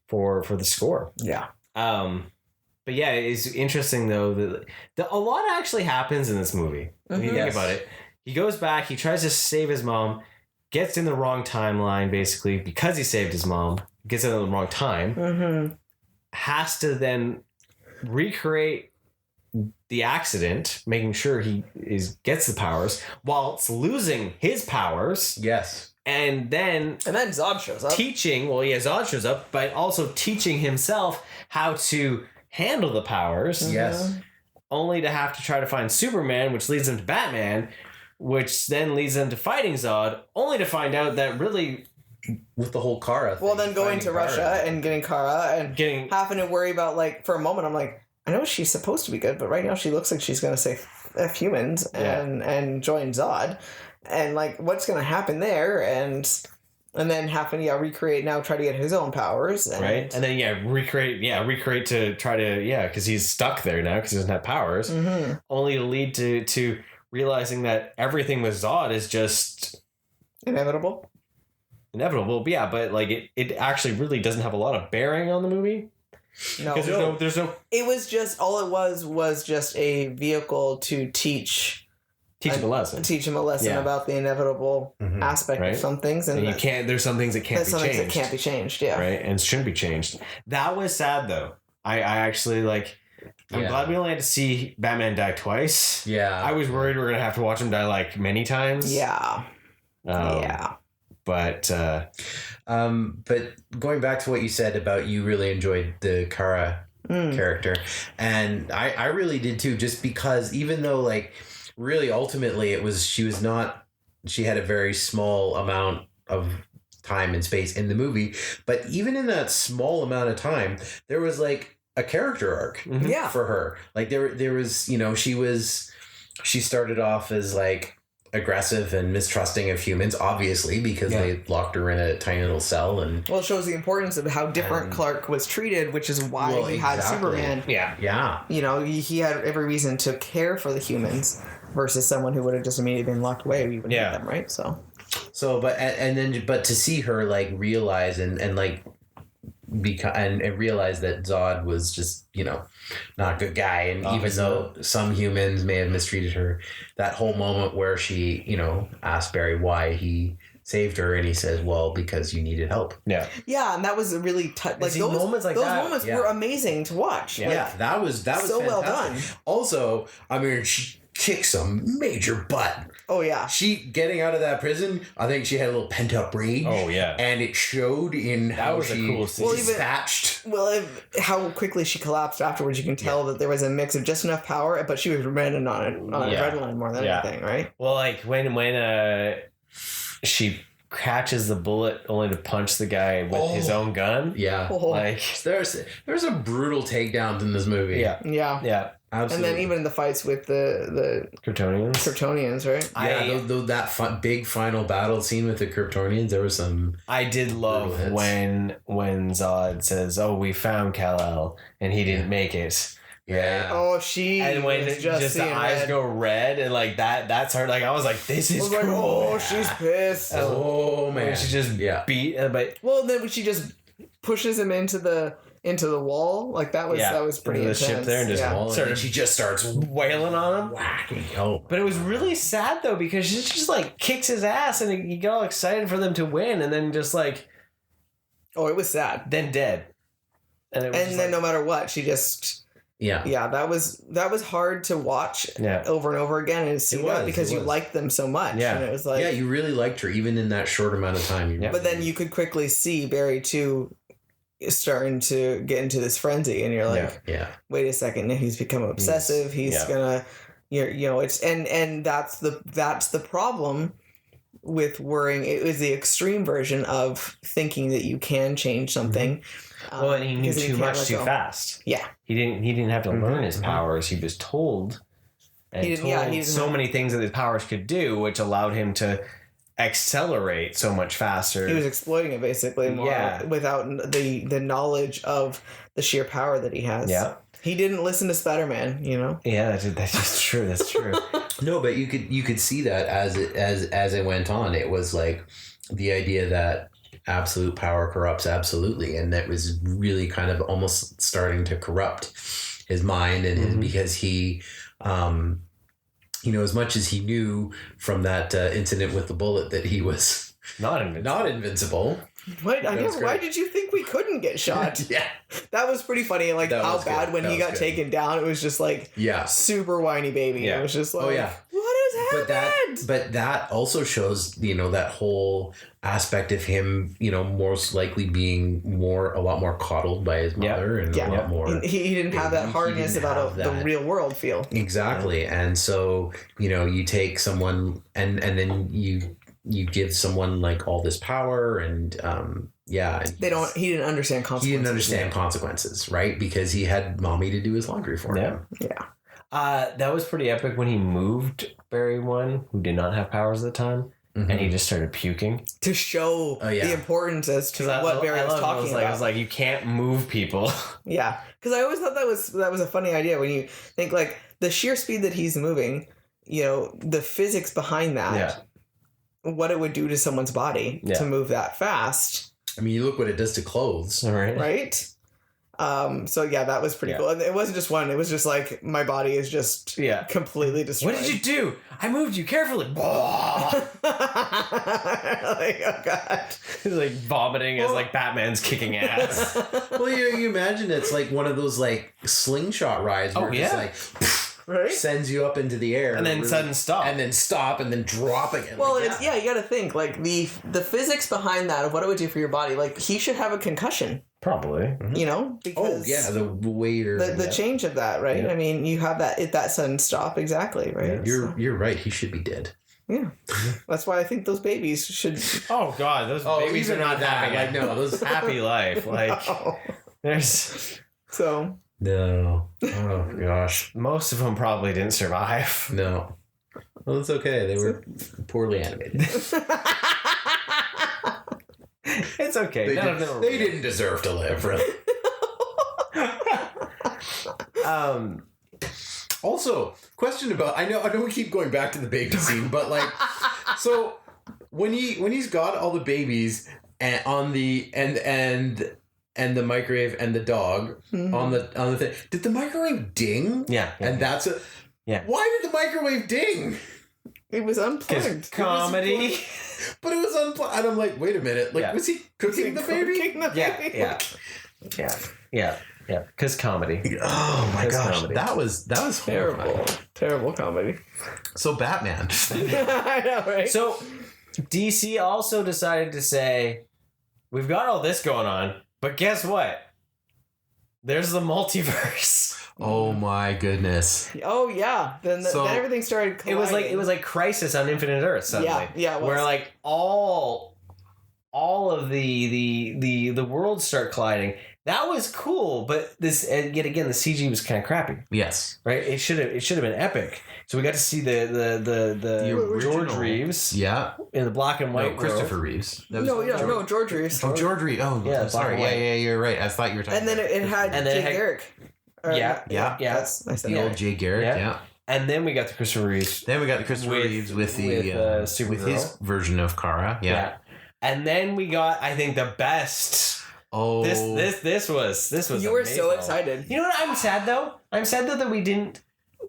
Speaker 1: for the score.
Speaker 2: Yeah.
Speaker 1: But yeah, it's interesting though that a lot actually happens in this movie. When you think about it, he goes back, he tries to save his mom, gets in the wrong timeline basically because he saved his mom, gets in the wrong time, has to then recreate the accident, making sure he gets the powers whilst losing his powers.
Speaker 3: Yes.
Speaker 1: And then
Speaker 2: Zod shows up.
Speaker 1: Zod shows up, but also teaching himself how to handle the powers.
Speaker 3: Yes.
Speaker 1: Only to have to try to find Superman, which leads him to Batman, which then leads them to fighting Zod, only to find out that really...
Speaker 3: With the whole Kara thing.
Speaker 2: Well, then going to Russia and getting Kara and having to worry about, like, for a moment, I'm like, I know she's supposed to be good, but right now she looks like she's going to save humans and join Zod. And, like, what's going to happen there? And then having to recreate now, try to get his own powers.
Speaker 1: Right. And then, recreate to try to, because he's stuck there now because he doesn't have powers. Only to lead to realizing that everything with Zod is just...
Speaker 2: Inevitable,
Speaker 1: but like, it actually really doesn't have a lot of bearing on the movie.
Speaker 2: No,
Speaker 1: Because there's no
Speaker 2: it was just all it was just a vehicle to teach
Speaker 1: teachable lesson.
Speaker 2: Yeah. About the inevitable aspect
Speaker 1: Right.
Speaker 2: of some things, and
Speaker 1: And you can't. There's some things that can't
Speaker 2: there's
Speaker 1: be
Speaker 2: some
Speaker 1: changed.
Speaker 2: things that can't be changed. Yeah,
Speaker 1: Right, and shouldn't be changed. That was sad though. I actually like. I'm
Speaker 3: Yeah.
Speaker 1: glad we only had to see Batman die twice.
Speaker 3: Yeah.
Speaker 1: I was worried we were gonna have to watch him die like many times.
Speaker 2: yeah, yeah.
Speaker 1: But
Speaker 3: But going back to what you said about you really enjoyed the Kara character, and I really did too, just because even though like really ultimately she had a very small amount of time and space in the movie, but even in that small amount of time there was like a character arc
Speaker 2: Yeah.
Speaker 3: for her. Like there was, you know, she started off as like aggressive and mistrusting of humans, obviously, because they locked her in a tiny little cell. And
Speaker 2: Well, it shows the importance of how different Clark was treated, which is why he had Superman.
Speaker 1: yeah.
Speaker 3: yeah,
Speaker 2: He had every reason to care for the humans versus someone who would have just immediately been locked away. We would hate them, right?
Speaker 3: so but to see her like realize and like and realize that Zod was just, you know, not a good guy, and even though some humans may have mistreated her, that whole moment where she, you know, asked Barry why he saved her, and he says, well, because you needed help.
Speaker 1: Yeah,
Speaker 2: and that was a really like
Speaker 1: see,
Speaker 2: those
Speaker 1: moments like
Speaker 2: those
Speaker 1: that,
Speaker 2: moments were amazing to watch.
Speaker 3: That was
Speaker 2: so
Speaker 3: fantastic.
Speaker 2: well done.
Speaker 3: Also, I mean, she kicked some major butt.
Speaker 2: Oh yeah.
Speaker 3: She getting out of that prison, I think she had a little pent up rage.
Speaker 1: Oh, yeah.
Speaker 3: And it showed in how
Speaker 1: was a
Speaker 3: she
Speaker 1: cool scene.
Speaker 2: Well, even-
Speaker 3: dispatched.
Speaker 2: Well, how quickly she collapsed afterwards, you can tell that there was a mix of just enough power, but she was running on adrenaline more than anything, right?
Speaker 1: Well, like when she catches the bullet only to punch the guy with his own gun.
Speaker 3: Yeah.
Speaker 2: Oh.
Speaker 1: Like
Speaker 3: There's a brutal takedowns in this movie.
Speaker 1: yeah,
Speaker 2: Yeah.
Speaker 3: Absolutely.
Speaker 2: And then even in the fights with the
Speaker 1: Kryptonians.
Speaker 2: Kryptonians, right?
Speaker 3: Yeah, that big final battle scene with the Kryptonians, there was some.
Speaker 1: I did love
Speaker 3: hits.
Speaker 1: when Zod says, "Oh, we found Kal-El and he didn't make it."
Speaker 3: Yeah.
Speaker 2: Oh, she
Speaker 1: And when
Speaker 2: was
Speaker 1: just the
Speaker 2: seeing
Speaker 1: eyes
Speaker 2: red.
Speaker 1: go red and like that's her. Like I was like, "This
Speaker 2: I
Speaker 1: is
Speaker 2: was
Speaker 1: cool."
Speaker 2: like, oh, she's pissed.
Speaker 3: Oh man.
Speaker 1: When she just beat, but
Speaker 2: Well, then when she just pushes him into the wall, like that was pretty
Speaker 1: into
Speaker 2: intense.
Speaker 1: the ship there and just
Speaker 3: she just starts
Speaker 1: wailing on him.
Speaker 3: whacking. Oh.
Speaker 1: But it was really sad though because she just like kicks his ass and he got all excited for them to win and then just like
Speaker 2: Oh, it was sad.
Speaker 1: then dead. And, it was
Speaker 2: And
Speaker 1: just
Speaker 2: then
Speaker 1: like,
Speaker 2: no matter what, she just
Speaker 3: Yeah.
Speaker 2: that was hard to watch
Speaker 1: Yeah.
Speaker 2: over and over again and see
Speaker 3: It
Speaker 2: that
Speaker 3: was,
Speaker 2: because
Speaker 3: it
Speaker 2: you
Speaker 3: was.
Speaker 2: liked them so much.
Speaker 1: Yeah.
Speaker 2: And it was like
Speaker 3: Yeah, you really liked her even in that short amount of time.
Speaker 1: Yeah.
Speaker 2: But then you could quickly see Barry too starting to get into this frenzy, and you're like,
Speaker 3: Yeah.
Speaker 2: wait a second, he's become obsessive. He's
Speaker 1: Yeah.
Speaker 2: gonna, you know, it's and that's the problem with worrying. It was the extreme version of thinking that you can change something.
Speaker 1: well, and he knew
Speaker 2: because you
Speaker 1: too
Speaker 2: can't
Speaker 1: much
Speaker 2: let
Speaker 1: too
Speaker 2: go.
Speaker 1: fast.
Speaker 2: Yeah,
Speaker 1: He didn't have to learn his powers. He was told and
Speaker 2: He didn't-
Speaker 1: told
Speaker 2: yeah, he didn't
Speaker 1: so
Speaker 2: have-
Speaker 1: many things that his powers could do, which allowed him to accelerate so much faster.
Speaker 2: he was exploiting it basically more without the knowledge of the sheer power that he has.
Speaker 1: Yeah.
Speaker 2: He didn't listen to Spider-Man, you know.
Speaker 1: Yeah, that's just true. That's true.
Speaker 3: No, but you could see that as it went on. It was like the idea that absolute power corrupts absolutely, and that was really kind of almost starting to corrupt his mind and because he you know, as much as he knew from that incident with the bullet that he was
Speaker 1: Not invincible.
Speaker 3: not invincible.
Speaker 2: What?
Speaker 3: was
Speaker 2: Why
Speaker 3: great.
Speaker 2: did you think we couldn't get shot?
Speaker 3: Yeah.
Speaker 2: That was pretty funny. Like
Speaker 3: That
Speaker 2: how
Speaker 3: was
Speaker 2: bad
Speaker 3: good.
Speaker 2: when
Speaker 3: That
Speaker 2: he
Speaker 3: was
Speaker 2: got
Speaker 3: good.
Speaker 2: taken down, it was just like
Speaker 3: Yeah.
Speaker 2: super whiny baby.
Speaker 1: Yeah.
Speaker 2: It was just like,
Speaker 3: Oh, yeah.
Speaker 2: what has happened?
Speaker 3: But that also shows, you know, that whole aspect of him, you know, most likely being a lot more coddled by his mother and a lot more.
Speaker 2: He didn't have that
Speaker 3: He
Speaker 2: hardness
Speaker 3: didn't
Speaker 2: about
Speaker 3: have
Speaker 2: the
Speaker 3: that.
Speaker 2: real world feel.
Speaker 3: Exactly. And so, you know, you take someone and then you give someone like all this power and and
Speaker 2: He didn't understand consequences.
Speaker 3: he didn't understand consequences, right? Because he had mommy to do his laundry for him.
Speaker 2: Yeah.
Speaker 1: That was pretty epic when he moved Barry One, who did not have powers at the time, and he just started puking.
Speaker 2: To show
Speaker 3: Oh, yeah.
Speaker 2: the importance as to
Speaker 1: Because
Speaker 2: what Barry was talking about.
Speaker 1: I was like, you can't move people.
Speaker 2: Yeah, because I always thought that was a funny idea when you think like the sheer speed that he's moving, you know, the physics behind that, what it would do to someone's body to move that fast,
Speaker 3: I mean, you look what it does to clothes.
Speaker 1: All right.
Speaker 2: right? So yeah, that was pretty
Speaker 1: Yeah.
Speaker 2: cool. And it wasn't just one. It was just like my body is just
Speaker 1: Yeah.
Speaker 2: completely destroyed.
Speaker 1: What did you do? I moved you carefully.
Speaker 2: like, oh god.
Speaker 1: He's like vomiting as like Batman's kicking ass.
Speaker 3: Well, you imagine it's like one of those like slingshot rides where
Speaker 1: Oh,
Speaker 3: it
Speaker 1: yeah.
Speaker 3: just like
Speaker 2: Right?
Speaker 3: sends you up into the air
Speaker 1: And then sudden stop.
Speaker 3: and then stop and then drop again.
Speaker 2: Well,
Speaker 3: Like,
Speaker 2: it's you got to think like the physics behind that of what it would do for your body. Like he should have a concussion,
Speaker 1: Probably.
Speaker 2: you know,
Speaker 3: Oh
Speaker 2: because
Speaker 3: yeah, the way you're
Speaker 2: the change of that, right?
Speaker 1: Yeah.
Speaker 2: I mean, you have that sudden stop exactly, right? So,
Speaker 3: you're right. He should be dead.
Speaker 2: yeah. That's why I think those babies should.
Speaker 1: Oh God, those babies are
Speaker 3: even
Speaker 1: not
Speaker 3: with that,
Speaker 1: having
Speaker 3: like,
Speaker 1: a
Speaker 3: no, those
Speaker 1: happy life. Like
Speaker 2: No.
Speaker 1: there's
Speaker 2: So
Speaker 3: no. Oh gosh,
Speaker 1: most of them probably didn't survive.
Speaker 3: no. Well, it's okay. They were poorly animated.
Speaker 1: It's okay. None of them are
Speaker 3: They
Speaker 1: real.
Speaker 3: didn't deserve to live, really. Also, question about I know we keep going back to the baby scene, but like, so when he's got all the babies and on the and the microwave and the dog on the thing, did the microwave ding?
Speaker 1: Yeah.
Speaker 3: And that's a
Speaker 1: Yeah.
Speaker 3: Why did the microwave ding?
Speaker 2: it was unplugged.
Speaker 1: Comedy.
Speaker 3: But it was unplugged, and I'm like, wait a minute, like
Speaker 1: Yeah.
Speaker 3: was he cooking the baby?
Speaker 2: Cooking the
Speaker 1: Yeah,
Speaker 2: baby?
Speaker 1: yeah, yeah. Because comedy.
Speaker 3: Oh my
Speaker 1: That's
Speaker 3: gosh,
Speaker 1: comedy.
Speaker 3: that was
Speaker 2: Terrible,
Speaker 3: horrifying.
Speaker 2: terrible comedy.
Speaker 3: So Batman.
Speaker 2: I know, right?
Speaker 1: So DC also decided to say, we've got all this going on, but guess what? There's the multiverse.
Speaker 3: Oh my goodness.
Speaker 2: oh yeah, then
Speaker 3: So-
Speaker 2: then everything started.
Speaker 1: It was
Speaker 2: colliding.
Speaker 1: like Crisis on Infinite Earth suddenly.
Speaker 2: Yeah, it was.
Speaker 1: Where like all of the worlds start colliding. That was cool, but this and yet again the CG was kind of crappy,
Speaker 3: Yes.
Speaker 1: right? It should have been epic. So we got to see the George
Speaker 3: original.
Speaker 1: Reeves
Speaker 3: Yeah.
Speaker 1: in the black and white
Speaker 3: No, Christopher
Speaker 1: world.
Speaker 3: Reeves. That was
Speaker 2: George Reeves.
Speaker 3: Oh, George Reeves. Oh,
Speaker 1: Yeah,
Speaker 3: I'm sorry.
Speaker 1: black and
Speaker 3: Yeah,
Speaker 1: white.
Speaker 3: yeah, you're right. I thought you were talking.
Speaker 2: And then
Speaker 3: about
Speaker 2: it had
Speaker 1: And then
Speaker 2: Jay
Speaker 1: it had-
Speaker 2: Garrick. Or,
Speaker 1: Yeah,
Speaker 3: yeah.
Speaker 2: That's I said
Speaker 3: the
Speaker 2: that.
Speaker 3: old Jay Garrick.
Speaker 1: Yeah.
Speaker 3: Yeah.
Speaker 1: And then we got the Christopher Reeves.
Speaker 3: Then we got the Christopher
Speaker 1: With-
Speaker 3: Reeves with the
Speaker 1: with,
Speaker 3: with his
Speaker 1: Supergirl.
Speaker 3: version of Kara. Yeah.
Speaker 1: And then we got, I think, the best.
Speaker 3: Oh.
Speaker 1: This was
Speaker 2: You were so
Speaker 1: amazing.
Speaker 2: excited.
Speaker 1: You know what? I'm sad though. I'm sad though that we didn't.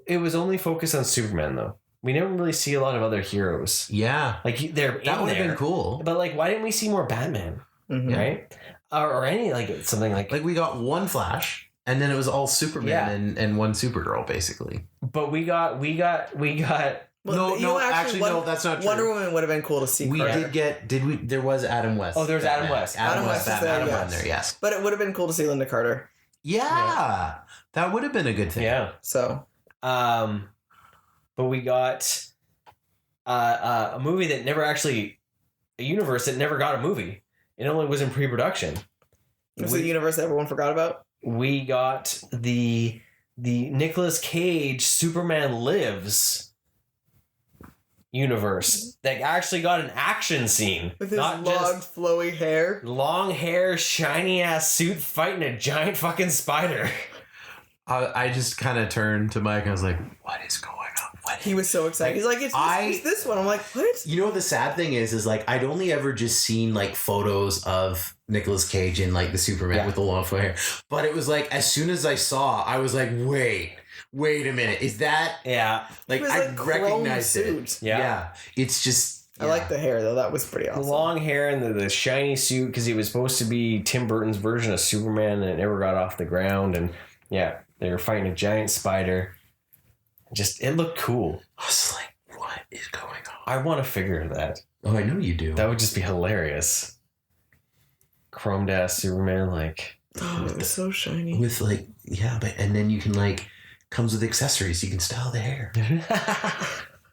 Speaker 1: It was only focused on Superman though. We never really see a lot of other heroes.
Speaker 3: Yeah.
Speaker 1: Like they're
Speaker 3: That
Speaker 1: in
Speaker 3: would have
Speaker 1: there,
Speaker 3: been cool.
Speaker 1: But like, why didn't we see more Batman?
Speaker 2: Mhm.
Speaker 1: Right? Or any like something like.
Speaker 3: Like we got one Flash, and then it was all Superman
Speaker 1: Yeah.
Speaker 3: and one Supergirl, basically.
Speaker 1: But we got.
Speaker 2: Well, you know,
Speaker 3: actually, no, that's not true.
Speaker 2: Wonder Woman would have been cool to see.
Speaker 3: We
Speaker 2: correct?
Speaker 3: did we? There was Adam West.
Speaker 1: Oh, there was Adam
Speaker 3: Batman.
Speaker 1: West.
Speaker 2: Adam West is
Speaker 3: Batman,
Speaker 2: there,
Speaker 3: Adam
Speaker 2: yes.
Speaker 3: on there, yes.
Speaker 2: But it would have been cool to see Linda Carter.
Speaker 3: Yeah, that would have been a good thing.
Speaker 1: Yeah.
Speaker 2: So
Speaker 1: But we got a movie that never actually, a universe that never got a movie. It only was in pre-production.
Speaker 2: it was the universe that everyone forgot about.
Speaker 1: We got the Nicolas Cage Superman Lives universe that actually got an action scene,
Speaker 2: With his
Speaker 1: not
Speaker 2: long,
Speaker 1: just
Speaker 2: flowy hair.
Speaker 1: long hair, shiny ass suit fighting a giant fucking spider.
Speaker 3: I just kind of turned to Mike and I was like, "What is going on? What?"
Speaker 2: He was so excited. He's like, it's this one. I'm like, what?
Speaker 3: You know, the sad thing is like I'd only ever just seen like photos of Nicolas Cage in like the Superman
Speaker 1: Yeah.
Speaker 3: with the long flowing hair, but it was like as soon as I saw, I was like, wait a minute, is that
Speaker 1: Yeah.
Speaker 3: like
Speaker 2: It was,
Speaker 3: I
Speaker 2: like, chrome
Speaker 3: recognized it?
Speaker 2: suit.
Speaker 1: Yeah.
Speaker 3: It's just
Speaker 2: I like the hair though. That was pretty
Speaker 1: The
Speaker 2: awesome.
Speaker 1: long hair and the shiny suit because it was supposed to be Tim Burton's version of Superman and it never got off the ground. And yeah, they were fighting a giant spider. Just, it looked cool.
Speaker 3: I was like, what is going on?
Speaker 1: I want a figure of that.
Speaker 3: Oh, I know you do.
Speaker 1: That would just be hilarious. Chromed ass Superman, like.
Speaker 2: Oh, it was so shiny.
Speaker 3: With like, yeah, but and then you can like comes with accessories. You can style the hair.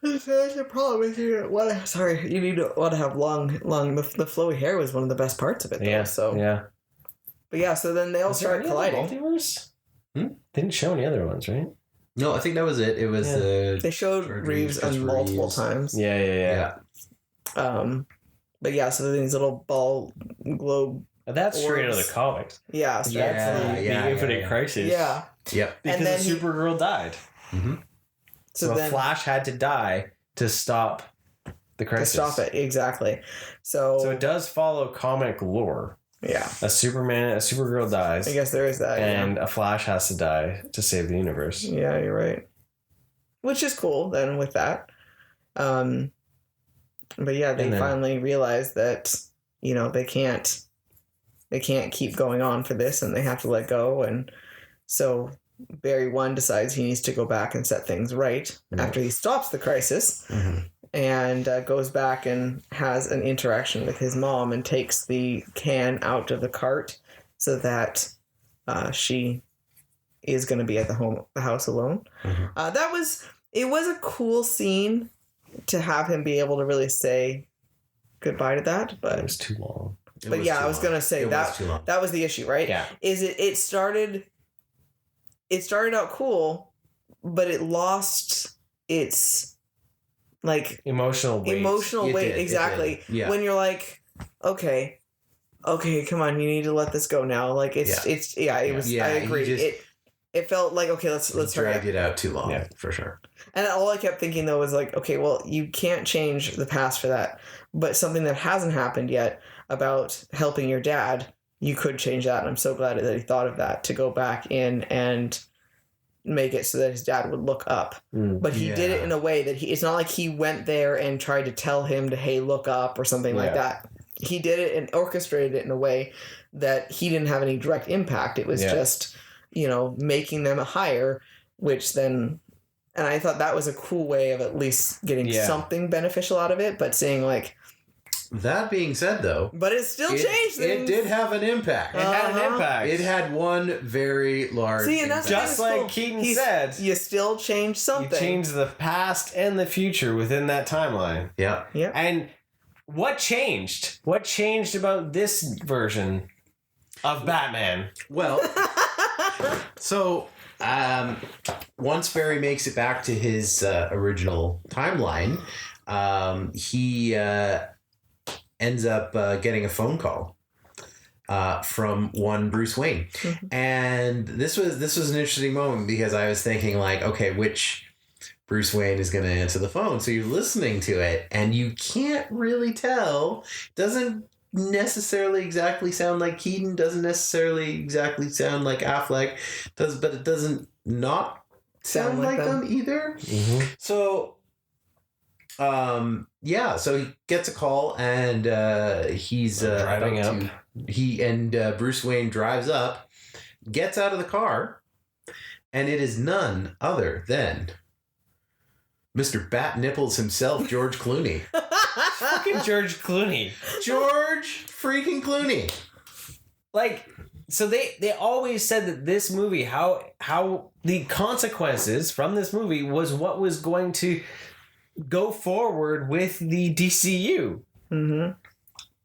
Speaker 2: That's the problem. Is you need to want to have long. The flowy hair was one of the best parts of it. Though,
Speaker 1: Yeah.
Speaker 2: So,
Speaker 1: Yeah.
Speaker 2: but yeah. So then they all
Speaker 1: Was there
Speaker 2: start
Speaker 1: any other
Speaker 2: colliding.
Speaker 1: multiverse?
Speaker 3: Hmm?
Speaker 1: They didn't show any other ones, right?
Speaker 3: No, I think that was it. It was
Speaker 2: They showed
Speaker 3: George
Speaker 2: Reeves
Speaker 3: Christopher
Speaker 2: multiple
Speaker 3: Reeves.
Speaker 2: times.
Speaker 1: Yeah.
Speaker 2: But yeah. So these little ball globe.
Speaker 1: That's straight out of
Speaker 2: Orbs.
Speaker 1: the comics.
Speaker 2: Yeah. So
Speaker 3: Yeah,
Speaker 2: that's
Speaker 1: The Infinite
Speaker 3: yeah.
Speaker 1: Crisis.
Speaker 2: yeah.
Speaker 3: Yep.
Speaker 1: Because
Speaker 2: And then
Speaker 1: the
Speaker 2: he-
Speaker 1: Supergirl died.
Speaker 3: Mm-hmm.
Speaker 2: So
Speaker 1: So
Speaker 2: then
Speaker 1: Flash had to die to stop the
Speaker 2: to
Speaker 1: crisis.
Speaker 2: stop it exactly. So
Speaker 1: So it does follow comic lore.
Speaker 2: Yeah.
Speaker 1: A Supergirl dies.
Speaker 2: I guess there is that.
Speaker 1: And a Flash has to die to save the universe.
Speaker 2: Yeah, you're right. Which is cool then with that. But yeah, they finally realize that, you know, they can't keep going on for this and they have to let go. And so Barry 1 decides he needs to go back and set things right after he stops the crisis and goes back and has an interaction with his mom and takes the can out of the cart so that she is going to be at the house alone. It was a cool scene to have him be able to really say goodbye to that, but
Speaker 1: it was too long.
Speaker 2: But yeah, I was going to say that was the issue, right?
Speaker 1: Yeah.
Speaker 2: It started out cool, but it lost its like
Speaker 1: emotional weight.
Speaker 2: Exactly.
Speaker 3: Yeah.
Speaker 2: When you're like, okay, come on, you need to let this go now. Like I agree. It felt like, okay, let's
Speaker 3: drag it out too long, for sure.
Speaker 2: And all I kept thinking though was like, okay, well, you can't change the past for that, but something that hasn't happened yet about helping your dad, you could change that. And I'm so glad that he thought of that to go back in and make it so that his dad would look up. But he did it in a way that it's not like he went there and tried to tell him to, hey, look up or something like that. He did it and orchestrated it in a way that he didn't have any direct impact. It was just, you know, making them higher, which then, and I thought that was a cool way of at least getting something beneficial out of it, but seeing like,
Speaker 3: that being said, though,
Speaker 2: but it still changed things.
Speaker 3: It did have an impact.
Speaker 1: It had an impact.
Speaker 3: It had one very large.
Speaker 2: See, and that's
Speaker 1: just like cool. Keaton said.
Speaker 2: You still changed something.
Speaker 1: You changed the past and the future within that timeline.
Speaker 3: Yeah.
Speaker 1: And what changed? What changed about this version of Batman?
Speaker 3: Well, so once Barry makes it back to his original timeline, he ends up getting a phone call from one Bruce Wayne. And this was an interesting moment because I was thinking like, okay, which Bruce Wayne is going to answer the phone? So you're listening to it and you can't really tell. Doesn't necessarily exactly sound like Keaton, doesn't necessarily exactly sound like Affleck, but it doesn't not sound like them either. So so he gets a call and he's
Speaker 1: driving up.
Speaker 3: Bruce Wayne drives up, gets out of the car, and it is none other than Mr. Bat Nipples himself, George Clooney.
Speaker 1: Fucking George Clooney.
Speaker 3: George freaking Clooney.
Speaker 1: Like, so they always said that this movie, how the consequences from this movie was what was going to go forward with the DCU.
Speaker 2: So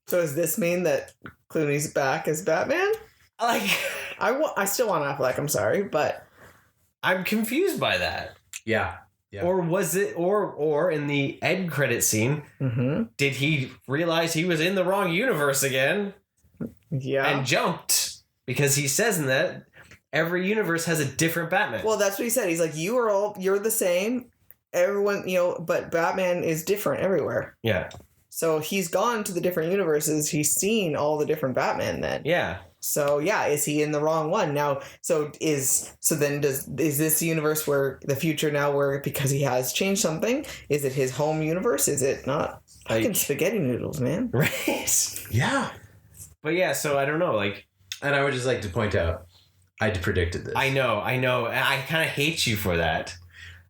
Speaker 2: does this mean that Clooney's back as Batman?
Speaker 1: Like,
Speaker 2: I still want Affleck, I'm sorry, but
Speaker 1: I'm confused by that.
Speaker 3: Yeah.
Speaker 1: Or was it, or in the end credit scene, did he realize he was in the wrong universe again?
Speaker 2: Yeah.
Speaker 1: And jumped? Because he says in that every universe has a different Batman.
Speaker 2: Well, that's what he said. He's like, you're the same. Everyone, but Batman is different everywhere.
Speaker 1: Yeah.
Speaker 2: So he's gone to the different universes. He's seen all the different Batman then.
Speaker 1: Yeah.
Speaker 2: So is he in the wrong one now? Is this the universe where the future now where because he has changed something? Is it his home universe? Is it not? Fucking spaghetti noodles, man.
Speaker 1: Right.
Speaker 3: Yeah.
Speaker 1: But yeah, so I don't know,
Speaker 3: and I would just like to point out, I predicted this.
Speaker 1: I know. And I kind of hate you for that.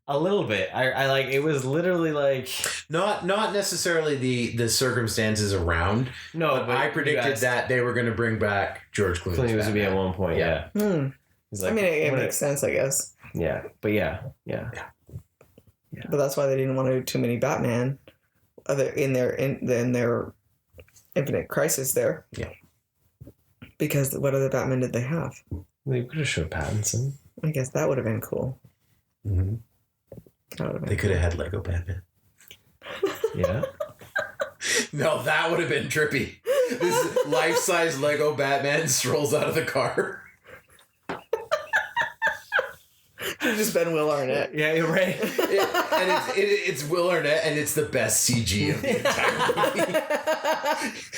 Speaker 1: A little bit. I like, it was literally like,
Speaker 3: not necessarily the circumstances around.
Speaker 1: No,
Speaker 3: but I predicted that they were going to bring back George Clooney.
Speaker 1: Clooney was going to be at one point. Yeah.
Speaker 2: Like, it makes sense, I guess.
Speaker 1: Yeah. But yeah.
Speaker 2: But that's why they didn't want to do too many Batman in their Infinite Crisis there.
Speaker 3: Yeah.
Speaker 2: Because what other Batman did they have?
Speaker 1: They could have showed Pattinson.
Speaker 2: I guess that would have been cool.
Speaker 3: They could have had Lego Batman.
Speaker 1: Yeah.
Speaker 3: No, that would have been trippy. This life-size Lego Batman strolls out of the car.
Speaker 2: Just Ben Will Arnett.
Speaker 1: Yeah, you're right.
Speaker 3: And it's Will Arnett, and it's the best CG of the entire movie.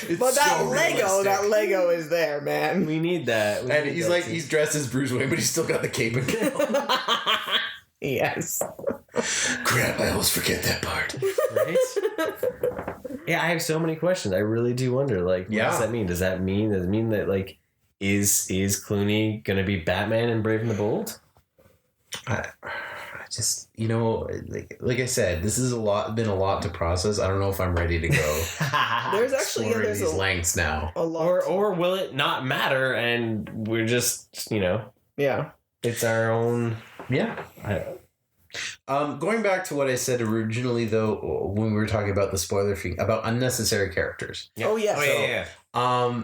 Speaker 3: It's
Speaker 2: But that
Speaker 3: so realistic.
Speaker 2: Lego is there, man.
Speaker 1: We need that. We
Speaker 3: And
Speaker 1: need
Speaker 3: he's
Speaker 1: that
Speaker 3: like,
Speaker 1: too.
Speaker 3: he's dressed as Bruce Wayne, but he's still got the cape and gown.
Speaker 2: Yes.
Speaker 3: Crap, I almost forget that part.
Speaker 1: Right? Yeah, I have so many questions. I really do wonder, like, what
Speaker 3: Yeah.
Speaker 1: does that mean? Does it mean that, like, is Clooney gonna be Batman in Brave and the Bold?
Speaker 3: I just, like I said, this is been a lot to process. I don't know if I'm ready to go.
Speaker 2: There's actually
Speaker 3: exploring
Speaker 2: there's
Speaker 3: these lengths now.
Speaker 2: a lot.
Speaker 1: or will it not matter and we're just,
Speaker 2: Yeah.
Speaker 1: it's our own.
Speaker 3: Yeah. Going back to what I said originally, though, when we were talking about the spoiler thing about unnecessary characters.
Speaker 2: Oh yeah.
Speaker 1: Oh,
Speaker 2: so-
Speaker 1: yeah.